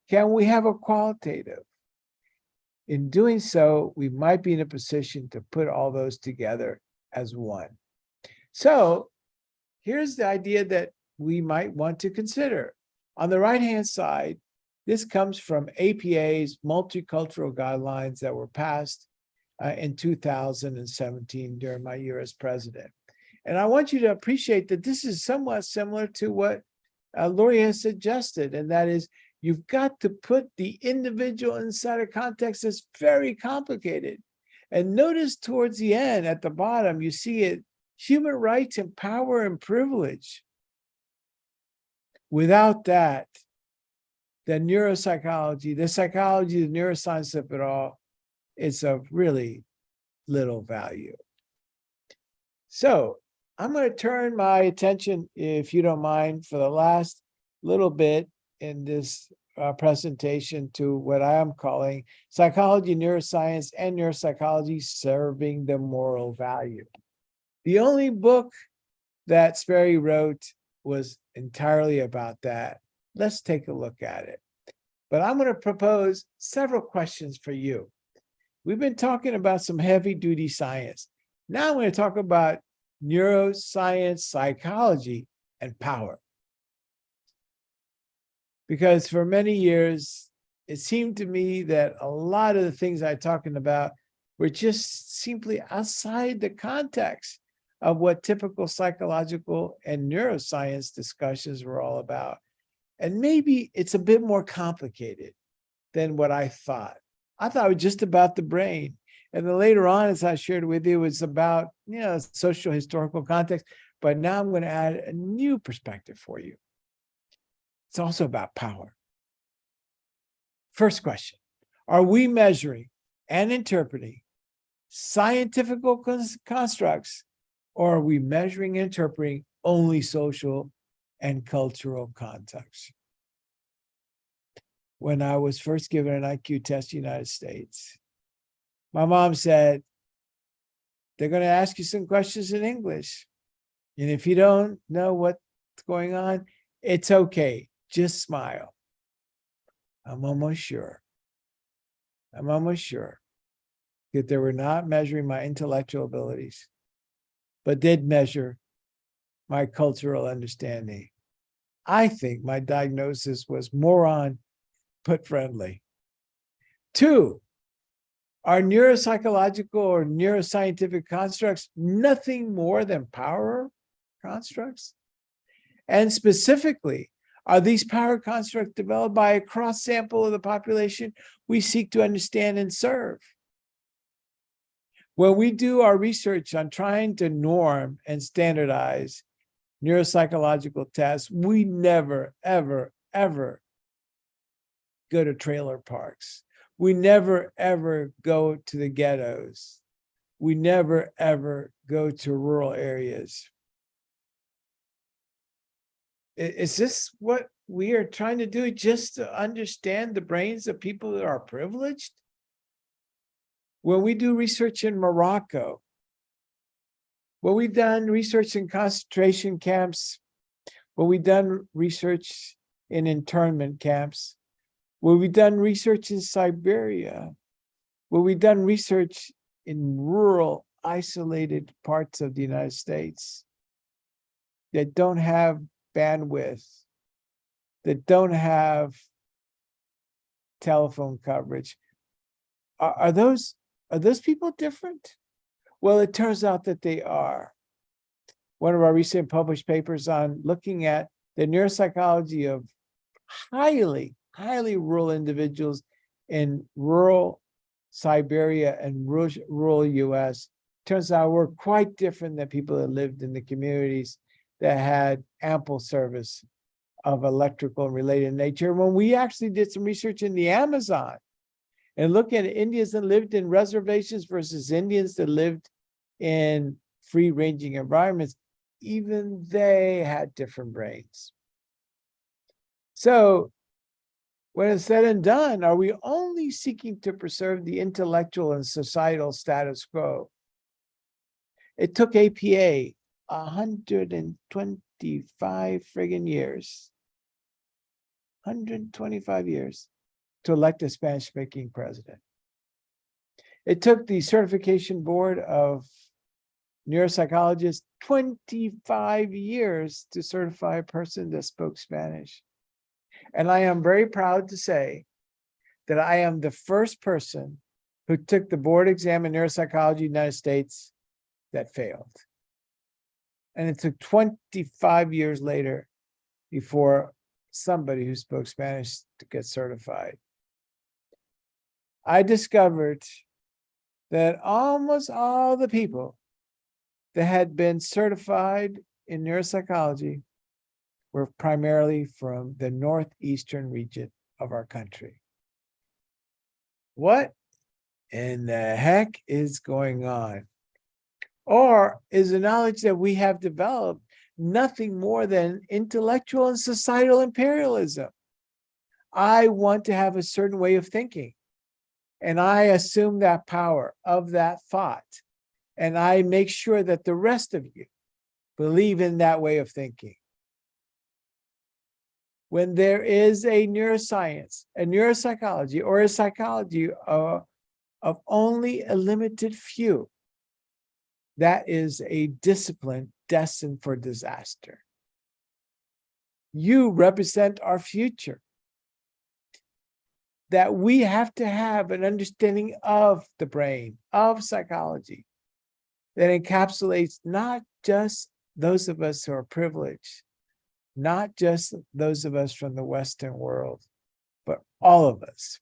Can we have a qualitative? In doing so, we might be in a position to put all those together as one. So, here's the idea that we might want to consider. On the right-hand side, this comes from APA's multicultural guidelines that were passed in 2017 during my year as president. And I want you to appreciate that this is somewhat similar to what Lori has suggested, and that is you've got to put the individual inside a context that's very complicated. And notice towards the end, at the bottom, you see it, human rights and power and privilege. Without that, the neuropsychology, the psychology, the neuroscience of it all, it's of really little value. So I'm going to turn my attention, if you don't mind, for the last little bit in this presentation to what I am calling psychology, neuroscience, and neuropsychology serving the moral value. The only book that Sperry wrote was entirely about that. Let's take a look at it. But I'm going to propose several questions for you. We've been talking about some heavy-duty science. Now I'm going to talk about neuroscience, psychology, and power. Because for many years, it seemed to me that a lot of the things I'm talking about were just simply outside the context of what typical psychological and neuroscience discussions were all about. And maybe it's a bit more complicated than what I thought. I thought it was just about the brain. And then later on, as I shared with you, it's about, social historical context. But now I'm going to add a new perspective for you. It's also about power. First question, are we measuring and interpreting scientific constructs, or are we measuring and interpreting only social and cultural context? When I was first given an IQ test in the United States, my mom said, they're going to ask you some questions in English. And if you don't know what's going on, it's okay. Just smile. I'm almost sure that they were not measuring my intellectual abilities, but did measure my cultural understanding. I think my diagnosis was moron, but friendly. 2, are neuropsychological or neuroscientific constructs nothing more than power constructs? And specifically, are these power constructs developed by a cross sample of the population we seek to understand and serve? When we do our research on trying to norm and standardize neuropsychological tests, we never, ever, ever go to trailer parks. We never, ever go to the ghettos. We never, ever go to rural areas. Is this what we are trying to do, just to understand the brains of people that are privileged? When we do research in Morocco, when we've done research in concentration camps, when we've done research in internment camps, when we've done research in Siberia, when we've done research in rural, isolated parts of the United States that don't have bandwidth, that don't have telephone coverage, are those Are those people different? Well, it turns out that they are. One of our recent published papers on looking at the neuropsychology of highly rural individuals in rural Siberia and rural US. Turns out we're quite different than people that lived in the communities that had ample service of electrical and related nature. When we actually did some research in the Amazon and look at Indians that lived in reservations versus Indians that lived in free-ranging environments, even they had different brains. So when it's said and done, are we only seeking to preserve the intellectual and societal status quo? It took APA 125 friggin' years, 125 years to elect a Spanish-speaking president. It took the certification board of neuropsychologists 25 years to certify a person that spoke Spanish. And I am very proud to say that I am the first person who took the board exam in neuropsychology in the United States that failed. And it took 25 years later before somebody who spoke Spanish to get certified. I discovered that almost all the people that had been certified in neuropsychology were primarily from the northeastern region of our country. What in the heck is going on? Or is the knowledge that we have developed nothing more than intellectual and societal imperialism? I want to have a certain way of thinking, and I assume that power of that thought, and I make sure that the rest of you believe in that way of thinking. When there is a neuroscience, a neuropsychology, or a psychology of only a limited few, that is a discipline destined for disaster. You represent our future. That we have to have an understanding of the brain, of psychology, that encapsulates not just those of us who are privileged, not just those of us from the Western world, but all of us.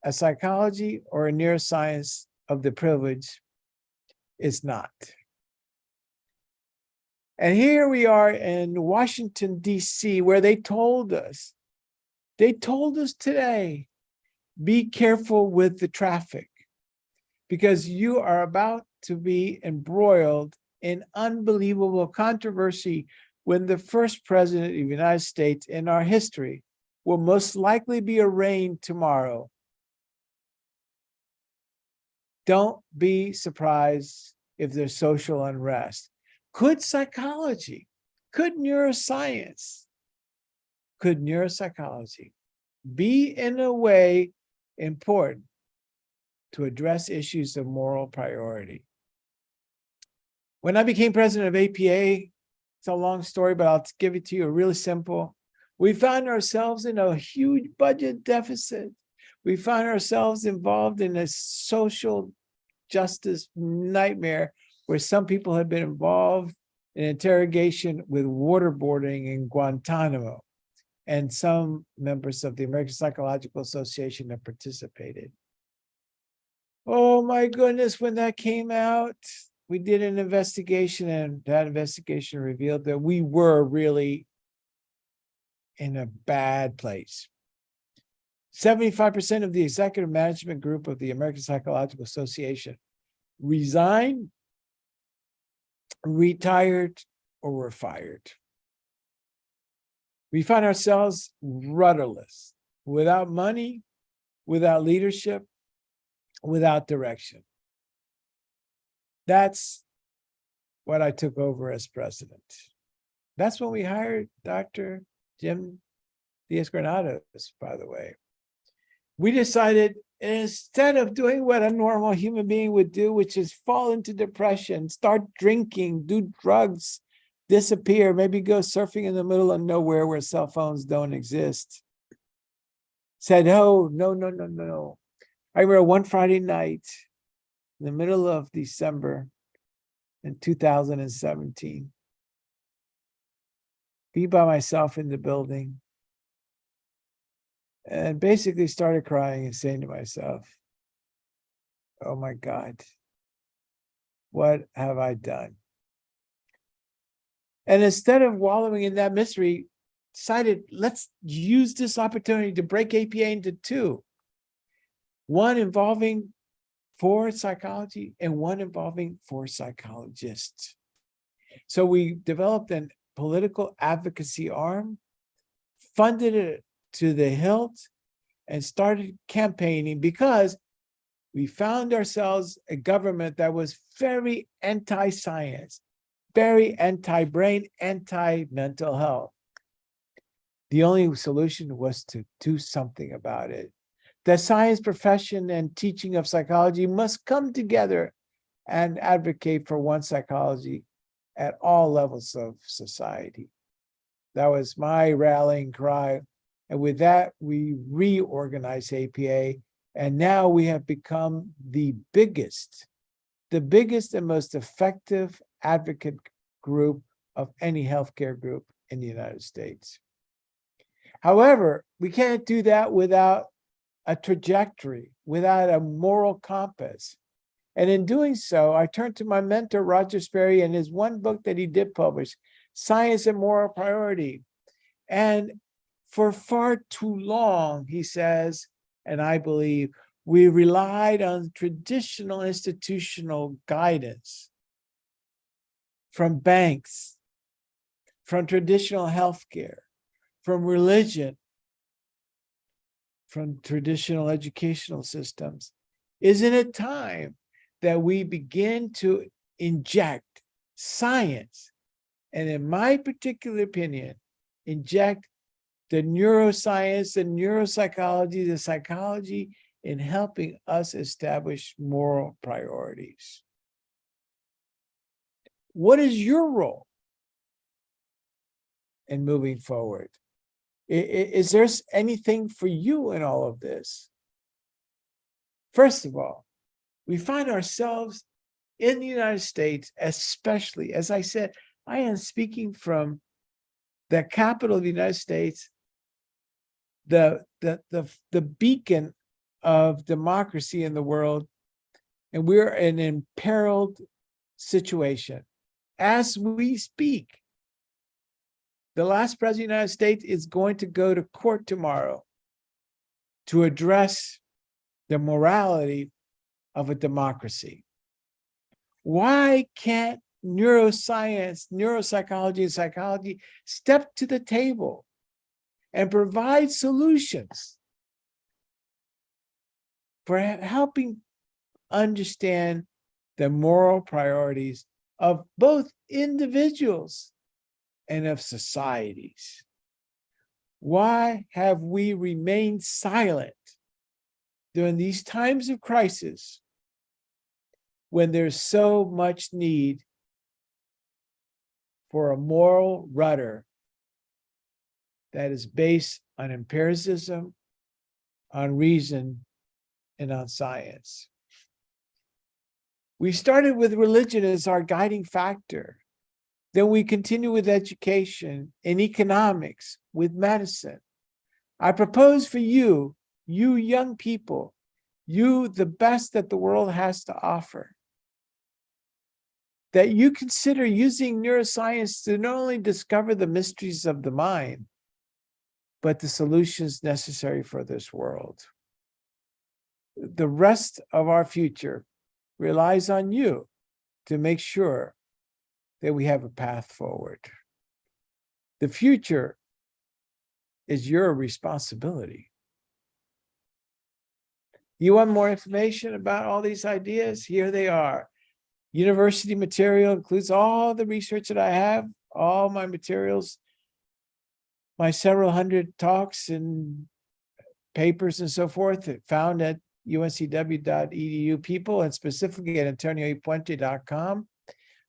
A psychology or a neuroscience of the privileged is not. And here we are in Washington, D.C., where they told us today, be careful with the traffic because you are about to be embroiled in unbelievable controversy when the first president of the United States in our history will most likely be arraigned tomorrow. Don't be surprised if there's social unrest. Could psychology, could neuropsychology be in a way important to address issues of moral priority? When I became president of APA, it's a long story, but I'll give it to you really simple. We found ourselves in a huge budget deficit. We found ourselves involved in a social justice nightmare where some people had been involved in interrogation with waterboarding in Guantanamo, and some members of the American Psychological Association have participated. Oh my goodness, when that came out, we did an investigation, and that investigation revealed that we were really in a bad place. 75% of the executive management group of the American Psychological Association resigned, retired, or were fired. We find ourselves rudderless, without money, without leadership, without direction. That's what I took over as president. That's when we hired Dr. Jim Diaz-Granados, by the way. We decided instead of doing what a normal human being would do, which is fall into depression, start drinking, do drugs, disappear, maybe go surfing in the middle of nowhere where cell phones don't exist, said, oh, no. I remember one Friday night in the middle of December in 2017, be by myself in the building, and basically started crying and saying to myself, oh my God, what have I done? And instead of wallowing in that misery, decided, let's use this opportunity to break APA into two. One involving 4 psychology and one involving 4 psychologists. So we developed a political advocacy arm, funded it to the hilt, and started campaigning because we found ourselves a government that was very anti-science, very anti-brain, anti-mental health. The only solution was to do something about it. The science profession and teaching of psychology must come together and advocate for one psychology at all levels of society. That was my rallying cry. And with that, we reorganized APA. And now we have become the biggest and most effective advocate group of any healthcare group in the United States. However, we can't do that without a trajectory, without a moral compass. And in doing so, I turned to my mentor, Roger Sperry, and his one book that he did publish, Science and Moral Priority. And for far too long, he says, and I believe, we relied on traditional institutional guidance from banks, from traditional healthcare, from religion, from traditional educational systems. Isn't it time that we begin to inject science, and in my particular opinion, inject the neuroscience, the neuropsychology, the psychology in helping us establish moral priorities? What is your role in moving forward? Is there anything for you in all of this? First of all, we find ourselves in the United States, especially, as I said, I am speaking from the capital of the United States, the beacon of democracy in the world, and we're in an imperiled situation. As we speak, the last president of the United States is going to go to court tomorrow to address the morality of a democracy. Why can't neuroscience, neuropsychology, and psychology step to the table and provide solutions for helping understand the moral priorities of both individuals and of societies? Why have we remained silent during these times of crisis when there's so much need for a moral rudder that is based on empiricism, on reason, and on science? We started with religion as our guiding factor. Then we continue with education and economics, with medicine. I propose for you, you young people, you the best that the world has to offer, that you consider using neuroscience to not only discover the mysteries of the mind, but the solutions necessary for this world. The rest of our future relies on you to make sure that we have a path forward. The future is your responsibility. You want more information about all these ideas? Here they are. University material includes all the research that I have, all my materials, my several hundred talks and papers and so forth, found at uncw.edu people, and specifically at antoniopuente.com.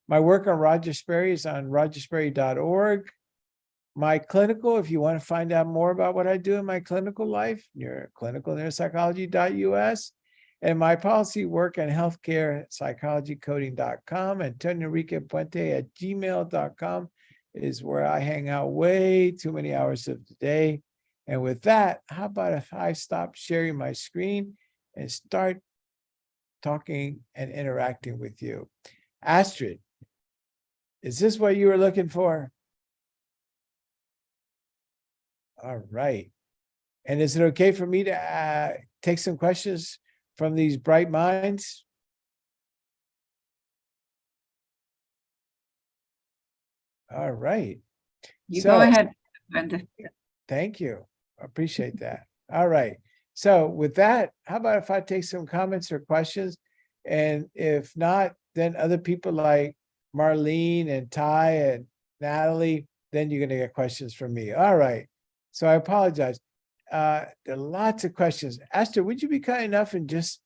My work on Roger Sperry is on rogersperry.org. My clinical, if you want to find out more about what I do in my clinical life, clinicalneuropsychology.us. And my policy work on healthcare, psychologycoding.com, and antonioenriquepuente@gmail.com is where I hang out way too many hours of the day. And with that, how about if I stop sharing my screen and start talking and interacting with you? Astrid, is this what you were looking for? All right. And is it okay for me to take some questions from these bright minds? All right. You So- go ahead, Puente. Thank you. I appreciate that. All right. So with that, how about if I take some comments or questions? And if not, then other people like Marlene and Ty and Natalie, then you're going to get questions from me. All right. So I apologize. There are lots of questions. Esther, would you be kind enough and just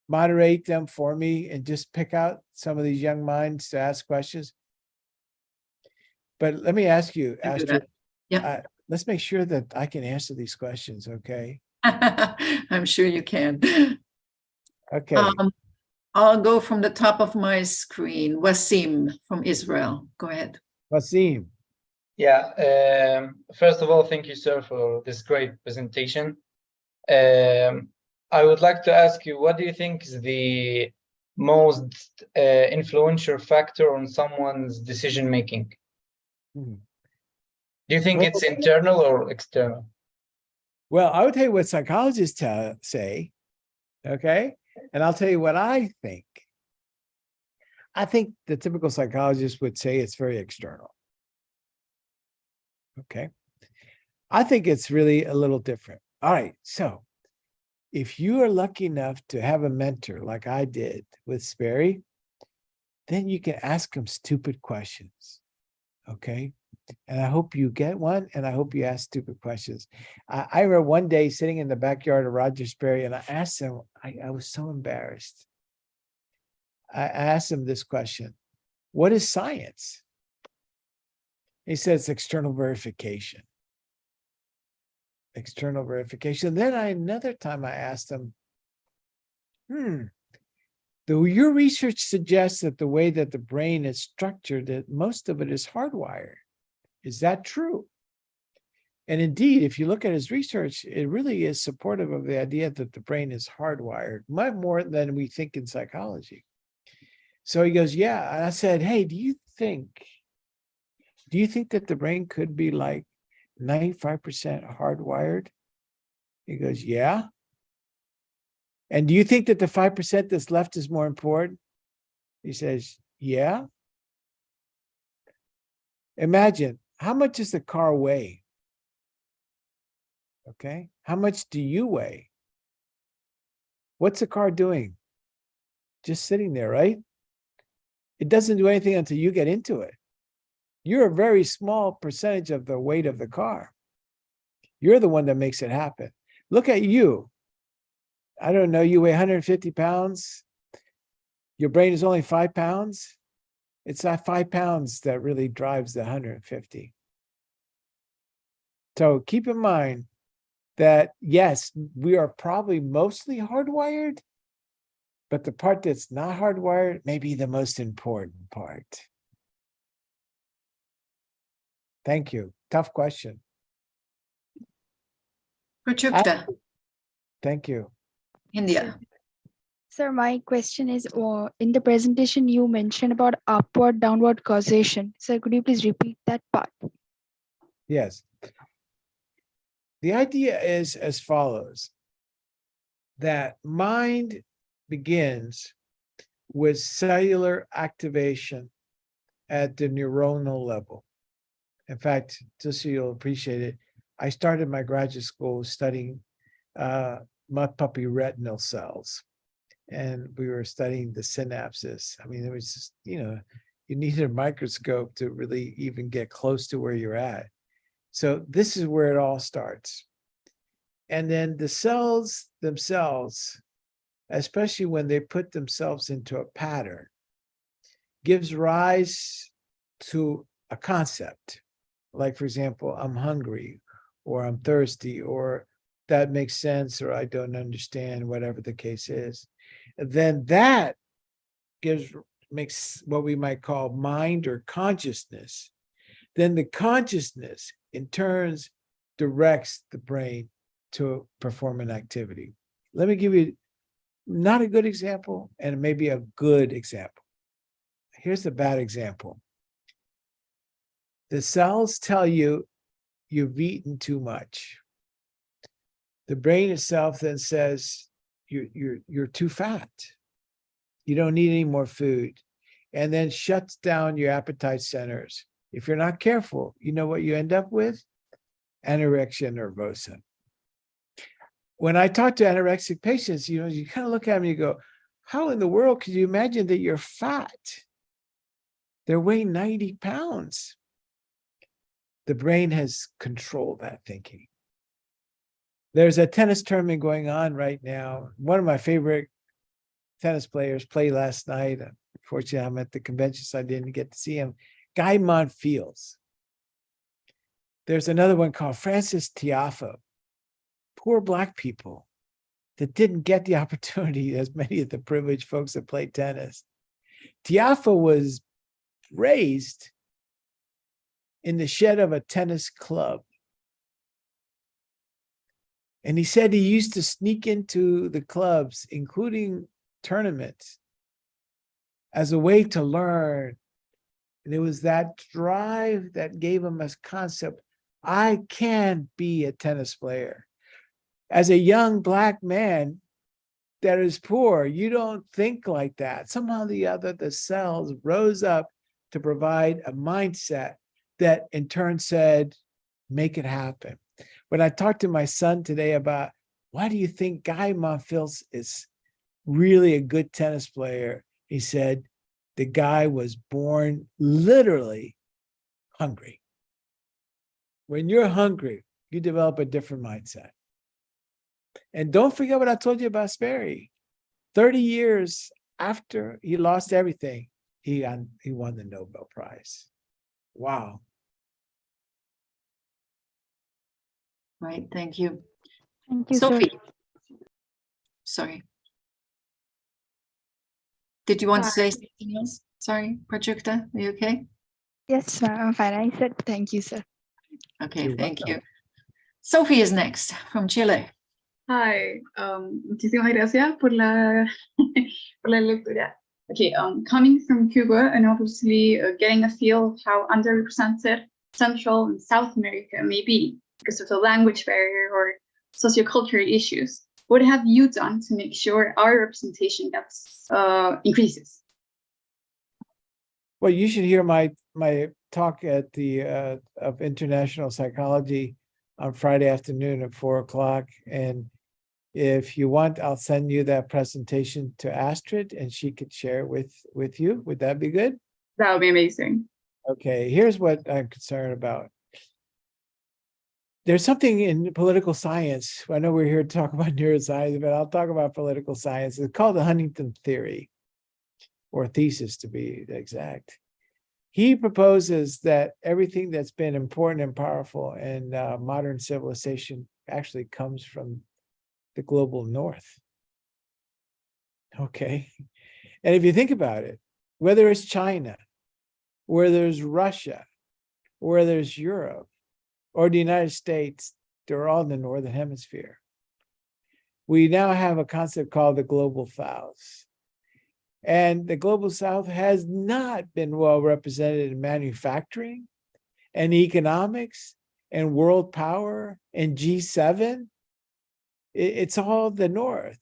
moderate them for me and just pick out some of these young minds to ask questions? But let me ask you, I'll do Esther, that. Yeah. let's make sure that I can answer these questions, okay? I'm sure you can. Okay. I'll go from the top of my screen. Wasim from Israel. Go ahead. Wasim. Yeah, first of all, thank you, sir, for this great presentation. I would like to ask you, what do you think is the most influential factor on someone's decision making? Hmm. Do you think Well- it's internal or external? Well, I would tell you what psychologists say, okay? And I'll tell you what I think. I think the typical psychologist would say it's very external. Okay. I think it's really a little different. All right. So if you are lucky enough to have a mentor like I did with Sperry, then you can ask them stupid questions. Okay. And I hope you get one, and I hope you ask stupid questions. I remember one day sitting in the backyard of Roger Sperry, and I asked him, I was so embarrassed. I asked him this question: what is science? He said it's external verification. External verification. Then another time I asked him, your research suggests that the way that the brain is structured, that most of it is hardwired. Is that true? And indeed, if you look at his research, it really is supportive of the idea that the brain is hardwired, much more than we think in psychology. So he goes, yeah. And I said, hey, do you think that the brain could be like 95% hardwired? He goes, yeah. And do you think that the 5% that's left is more important? He says, yeah. Imagine, how much does the car weigh? Okay. How much do you weigh? What's the car doing? Just sitting there, right? It doesn't do anything until you get into it. You're a very small percentage of the weight of the car. You're the one that makes it happen. Look at you. I don't know, you weigh 150 pounds. Your brain is only 5 pounds. It's that 5 pounds that really drives the 150. So keep in mind that, yes, we are probably mostly hardwired, but the part that's not hardwired may be the most important part. Thank you. Tough question. Prachupta, Thank you. India. Sir, my question is, in the presentation, you mentioned about upward, downward causation. Sir, could you please repeat that part? Yes. The idea is as follows, that mind begins with cellular activation at the neuronal level. In fact, just so you'll appreciate it, I started my graduate school studying mud puppy retinal cells. And we were studying the synapses. I mean, it was just, you needed a microscope to really even get close to where you're at. So this is where it all starts. And then the cells themselves, especially when they put themselves into a pattern, gives rise to a concept. Like, for example, I'm hungry, or I'm thirsty, or that makes sense, or I don't understand, whatever the case is. Then that makes what we might call mind or consciousness. Then the consciousness in turns directs the brain to perform an activity. Let me give you not a good example and maybe a good example. Here's the bad example. The cells tell you you've eaten too much. The brain itself then says you're too fat. You don't need any more food, and then shuts down your appetite centers. If you're not careful, you know what you end up with? Anorexia nervosa. When I talk to anorexic patients, you kind of look at them and you go, how in the world could you imagine that you're fat? They're weighing 90 pounds. The brain has controlled that thinking. There's a tennis tournament going on right now. One of my favorite tennis players played last night. Unfortunately, I'm at the convention, so I didn't get to see him. Guy Monfils. There's another one called Francis Tiafoe. Poor Black people that didn't get the opportunity as many of the privileged folks that played tennis. Tiafoe was raised in the shed of a tennis club. And he said he used to sneak into the clubs, including tournaments, as a way to learn. And it was that drive that gave him a concept, I can be a tennis player. As a young Black man that is poor, you don't think like that. Somehow or the other, the cells rose up to provide a mindset that in turn said, make it happen. When I talked to my son today about why do you think Guy Monfils is really a good tennis player, he said, the guy was born literally hungry. When you're hungry, you develop a different mindset. And don't forget what I told you about Sperry. 30 years after he lost everything, he won the Nobel Prize. Wow. Right, thank you. Thank you, sir. Sophie. Sorry. Did you want to say something else? Sorry, Prajakta, are you okay? Yes, ma'am, I'm fine. I said thank you, sir. Okay, You're thank welcome. you. Sophie is next from Chile. Hi, muchísimas gracias por la, por la lectura. Okay, coming from Cuba and obviously getting a feel of how underrepresented Central and South America may be because of the language barrier or sociocultural issues, what have you done to make sure our representation gets increases? Well, you should hear my talk at the of International Psychology on Friday afternoon at 4:00. And if you want, I'll send you that presentation to Astrid and she could share it with you. Would that be good? That would be amazing. Okay, here's what I'm concerned about. There's something in political science. I know we're here to talk about neuroscience, but I'll talk about political science. It's called the Huntington theory, or thesis to be exact. He proposes that everything that's been important and powerful in modern civilization actually comes from the global north. Okay. And if you think about it, whether it's China, whether there's Russia, whether there's Europe, or the United States, they're all in the Northern Hemisphere. We now have a concept called the Global South. And the Global South has not been well represented in manufacturing and economics and world power and G7. It's all the North.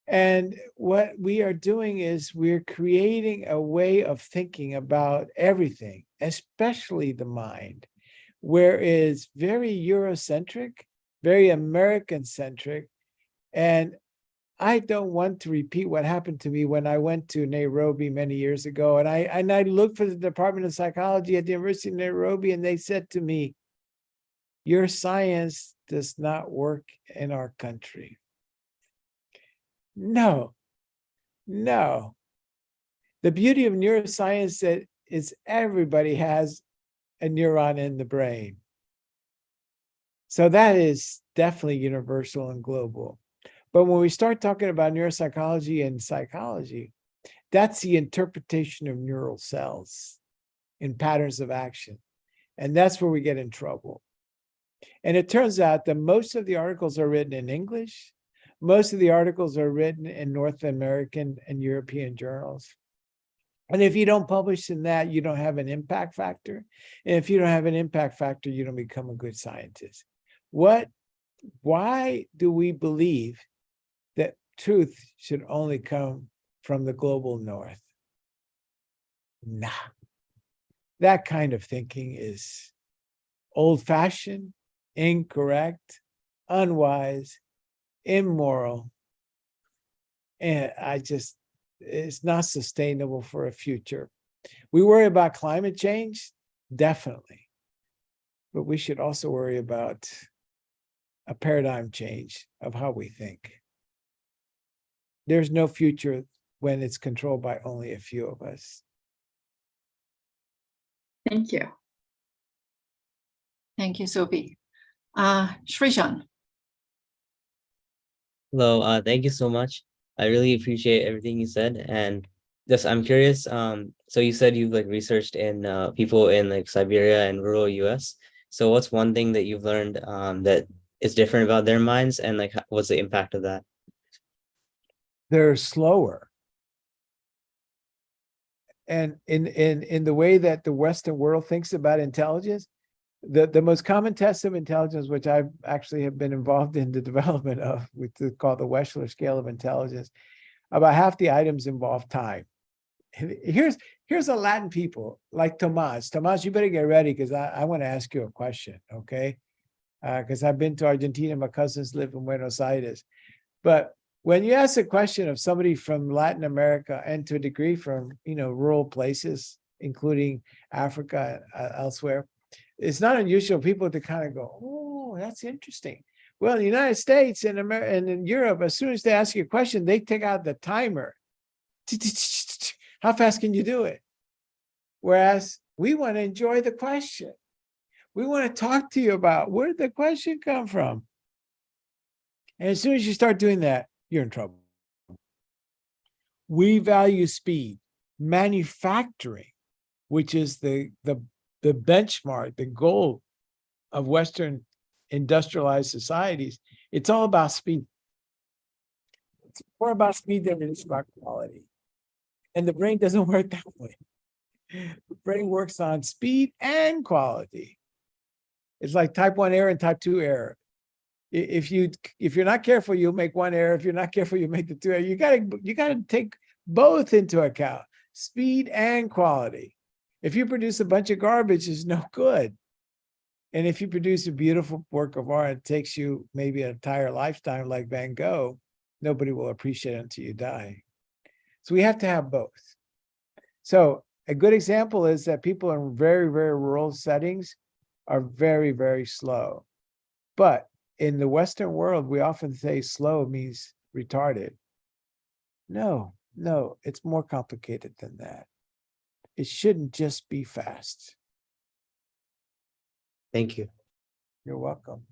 And what we are doing is we're creating a way of thinking about everything, especially the mind, where it's very Eurocentric, very American-centric. And I don't want to repeat what happened to me when I went to Nairobi many years ago. And I looked for the Department of Psychology at the University of Nairobi, and they said to me, your science does not work in our country. No. The beauty of neuroscience is everybody has a neuron in the brain. So that is definitely universal and global. But when we start talking about neuropsychology and psychology, that's the interpretation of neural cells in patterns of action. And that's where we get in trouble. And it turns out that most of the articles are written in English. Most of the articles are written in North American and European journals. And if you don't publish in that, you don't have an impact factor. And if you don't have an impact factor, you don't become a good scientist. Why do we believe that truth should only come from the global north? Nah. That kind of thinking is old-fashioned, incorrect, unwise, immoral, and it's not sustainable for a future. We worry about climate change, definitely, but we should also worry about a paradigm change of how we think. There's no future when it's controlled by only a few of us. Thank you. Thank you, Sophie. Shrishan. Hello, thank you so much. I really appreciate everything you said. And just I'm curious, so you said you've like researched in people in like Siberia and rural US. So what's one thing that you've learned that is different about their minds, and like what's the impact of that? They're slower. And in the way that the Western world thinks about intelligence, the most common test of intelligence, which I actually have been involved in the development of, which is called the Wechsler scale of intelligence, about half the items involve time. Here's a Latin people like Tomas. Tomas, you better get ready because I want to ask you a question, okay? Because I've been to Argentina, my cousins live in Buenos Aires. But when you ask a question of somebody from Latin America and to a degree from, rural places, including Africa, elsewhere, it's not unusual people to kind of go, oh, that's interesting. Well, in the United States and in Europe, as soon as they ask you a question, they take out the timer. How fast can you do it? Whereas we want to enjoy the question. We want to talk to you about where did the question come from? And as soon as you start doing that, you're in trouble. We value speed. Manufacturing, which is the benchmark, the goal of Western industrialized societies, it's all about speed. It's more about speed than it is about quality. And the brain doesn't work that way. The brain works on speed and quality. It's like type 1 error and type 2 error. If you're not careful, you'll make one error. If you're not careful, you make the two error. You gotta take both into account, speed and quality. If you produce a bunch of garbage, it's no good. And if you produce a beautiful work of art, it takes you maybe an entire lifetime like Van Gogh, nobody will appreciate it until you die. So we have to have both. So a good example is that people in very, very rural settings are very, very slow. But in the Western world, we often say slow means retarded. No, it's more complicated than that. It shouldn't just be fast. Thank you. You're welcome.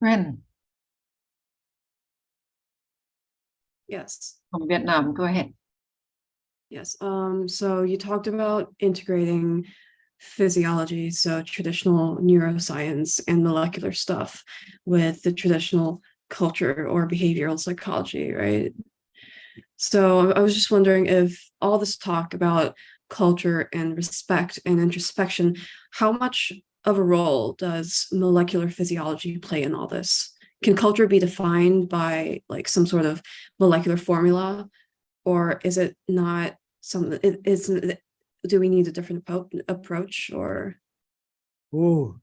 Ren Yes. from Vietnam. Go ahead. Yes. So you talked about integrating physiology, so traditional neuroscience and molecular stuff with the traditional culture or behavioral psychology, right? So I was just wondering if all this talk about culture and respect and introspection, how much of a role does molecular physiology play in all this? Can culture be defined by like some sort of molecular formula, or is it not something? Do we need a different approach, or? Ooh,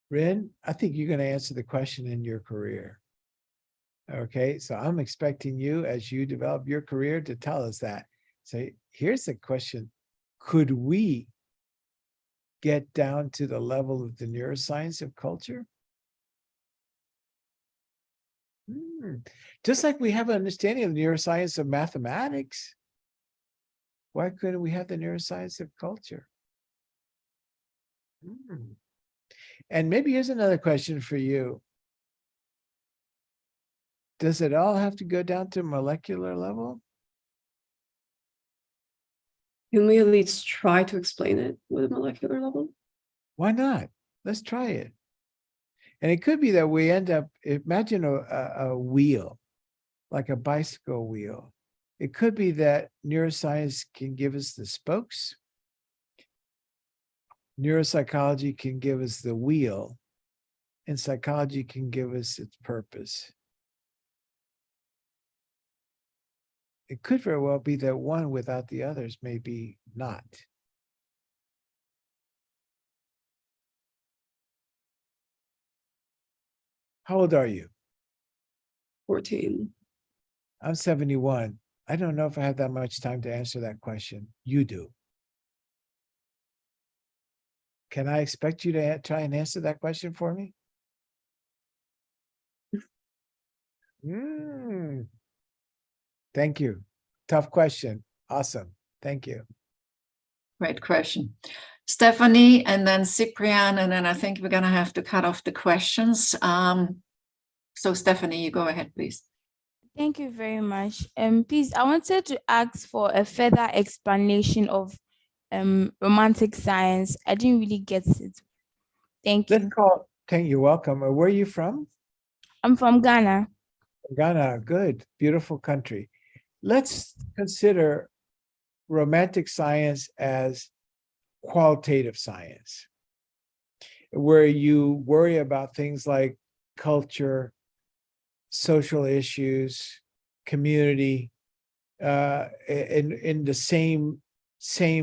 Ren, I think you're going to answer the question in your career. Okay, so I'm expecting you as you develop your career to tell us that. So here's the question. Could we get down to the level of the neuroscience of culture? Just like we have an understanding of the neuroscience of mathematics, why couldn't we have the neuroscience of culture? And maybe here's another question for you. Does it all have to go down to molecular level? Can we at least try to explain it with a molecular level? Why not? Let's try it. And it could be that we end up, imagine a wheel, like a bicycle wheel. It could be that neuroscience can give us the spokes. Neuropsychology can give us the wheel, and psychology can give us its purpose. It could very well be that one without the others, maybe not. How old are you? 14. I'm 71. I don't know if I have that much time to answer that question. You do. Can I expect you to try and answer that question for me? Thank you. Tough question. Awesome. Thank you. Great question. Stephanie, and then Cyprian, and then I think we're going to have to cut off the questions. So Stephanie, you go ahead, please. Thank you very much. Please, I wanted to ask for a further explanation of romantic science. I didn't really get it. Thank you. Thank you. Welcome. Where are you from? I'm from Ghana. Ghana, good, beautiful country. Let's consider romantic science as qualitative science, where you worry about things like culture, social issues, community, in the same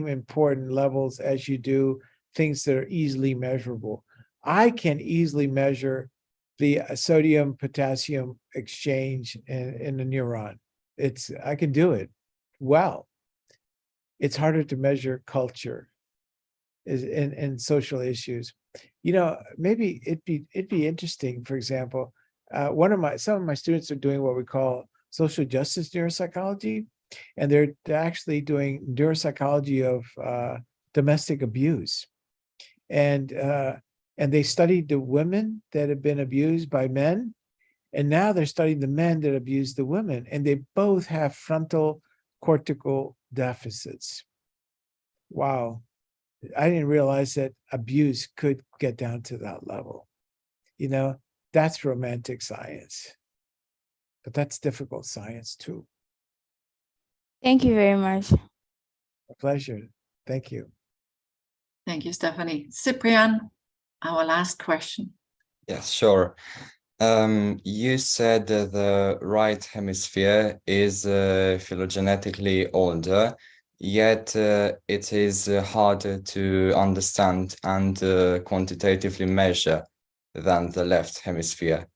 important levels as you do things that are easily measurable. I can easily measure the sodium-potassium exchange in a neuron. I can do it well. It's harder to measure culture and social issues. You know, maybe it'd be interesting, for example, some of my students are doing what we call social justice neuropsychology, and they're actually doing neuropsychology of domestic abuse. And they studied the women that have been abused by men, and now they're studying the men that abuse the women, and they both have frontal cortical deficits. Wow. I didn't realize that abuse could get down to that level. You know, that's romantic science, but that's difficult science too. Thank you very much. A pleasure. Thank you. Thank you, Stephanie. Cyprian, our last question. Yes, sure. You said that the right hemisphere is phylogenetically older, yet it is harder to understand and quantitatively measure than the left hemisphere.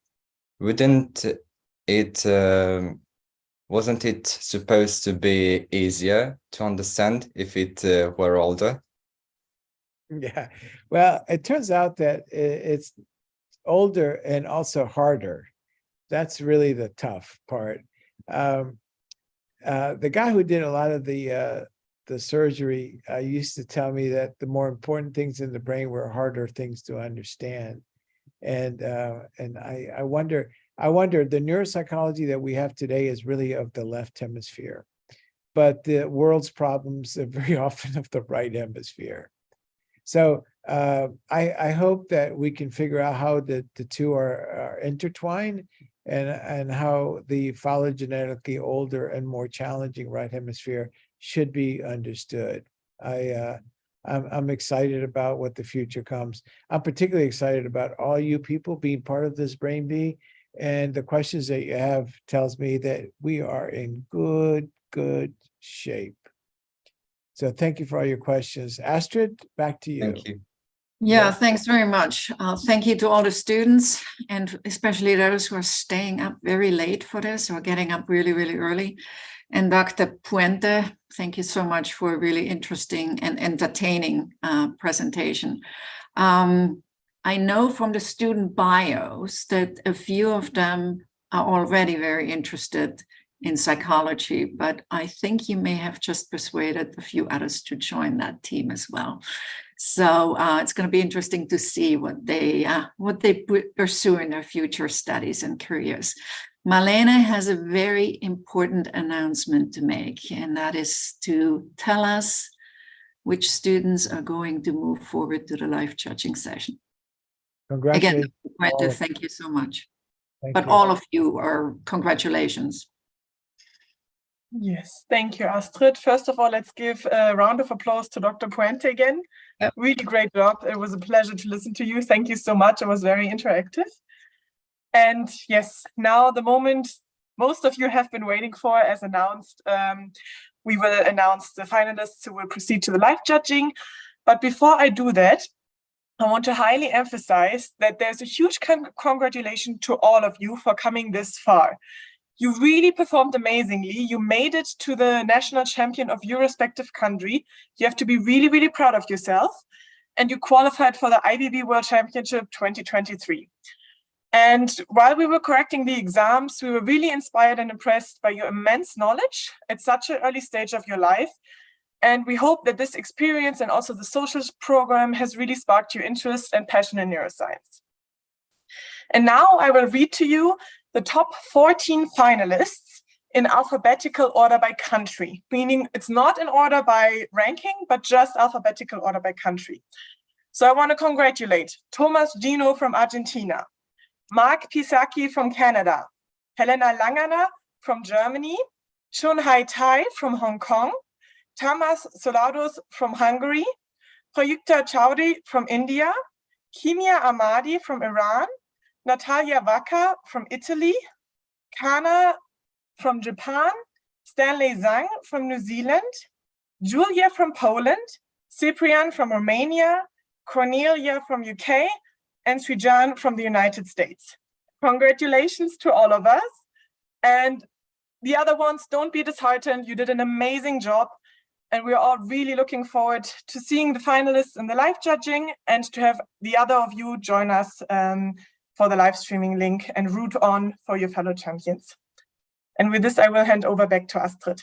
Wasn't it supposed to be easier to understand if it were older? Yeah, well, it turns out that it's older and also harder. That's really the tough part. The guy who did a lot of the surgery used to tell me that the more important things in the brain were harder things to understand. And I wonder, the neuropsychology that we have today is really of the left hemisphere, but the world's problems are very often of the right hemisphere. So I hope that we can figure out how the two are intertwined, and how the phylogenetically older and more challenging right hemisphere should be understood. I'm excited about what the future comes. I'm particularly excited about all you people being part of this Brain Bee, and the questions that you have tells me that we are in good shape. So thank you for all your questions. Astrid, back to you. Thank you. Yeah, thanks very much. Thank you to all the students, and especially those who are staying up very late for this or getting up really, really early. And Dr. Puente, thank you so much for a really interesting and entertaining presentation. I know from the student bios that a few of them are already very interested in psychology, but I think you may have just persuaded a few others to join that team as well. So it's going to be interesting to see what they pursue in their future studies and careers. Malena has a very important announcement to make, and that is to tell us which students are going to move forward to the life judging session. Congratulations. Again, thank you so much. Thank But you. all of you are congratulations. Yes, thank you, Astrid. First of all, let's give a round of applause to Dr. Puente again. Yep. Really great job. It was a pleasure to listen to you. Thank you so much. It was very interactive. And yes, now the moment most of you have been waiting for, as announced, we will announce the finalists who will proceed to the live judging. But before I do that, I want to highly emphasize that there's a huge congratulations to all of you for coming this far. You really performed amazingly. You made it to the national champion of your respective country. You have to be really, really proud of yourself. And you qualified for the IBB World Championship 2023. And while we were correcting the exams, we were really inspired and impressed by your immense knowledge at such an early stage of your life. And we hope that this experience and also the social program has really sparked your interest and passion in neuroscience. And now I will read to you the top 14 finalists in alphabetical order by country, meaning it's not in order by ranking, but just alphabetical order by country. So I want to congratulate Thomas Gino from Argentina, Mark Pisaki from Canada, Helena Langana from Germany, Chunhai Tai from Hong Kong, Tamas Solados from Hungary, Prayukta Chowdhury from India, Kimia Ahmadi from Iran, Natalia Vaca from Italy, Kana from Japan, Stanley Zhang from New Zealand, Julia from Poland, Cyprian from Romania, Cornelia from UK, and Srijan from the United States. Congratulations to all of us. And the other ones, don't be disheartened. You did an amazing job. And we're all really looking forward to seeing the finalists in the live judging and to have the other of you join us for the live streaming link and root on for your fellow champions. And with this, I will hand over back to Astrid.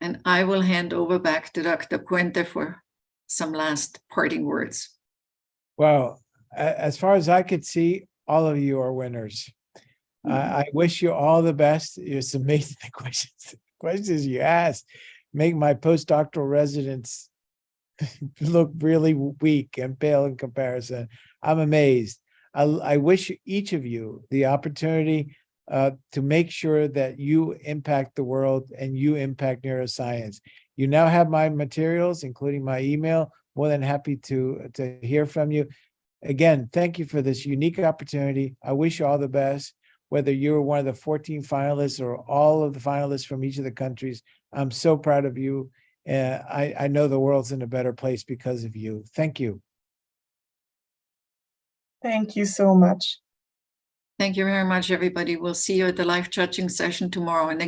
And I will hand over back to Dr. Puente for some last parting words. Well, as far as I could see, all of you are winners. I wish you all the best. It's amazing the questions you asked make my postdoctoral residents look really weak and pale in comparison. I'm amazed. I wish each of you the opportunity to make sure that you impact the world and you impact neuroscience. You now have my materials, including my email. More than happy to hear from you. Again, thank you for this unique opportunity. I wish you all the best, whether you're one of the 14 finalists or all of the finalists from each of the countries. I'm so proud of you. I know the world's in a better place because of you. Thank you. Thank you so much. Thank you very much, everybody. We'll see you at the live judging session tomorrow. And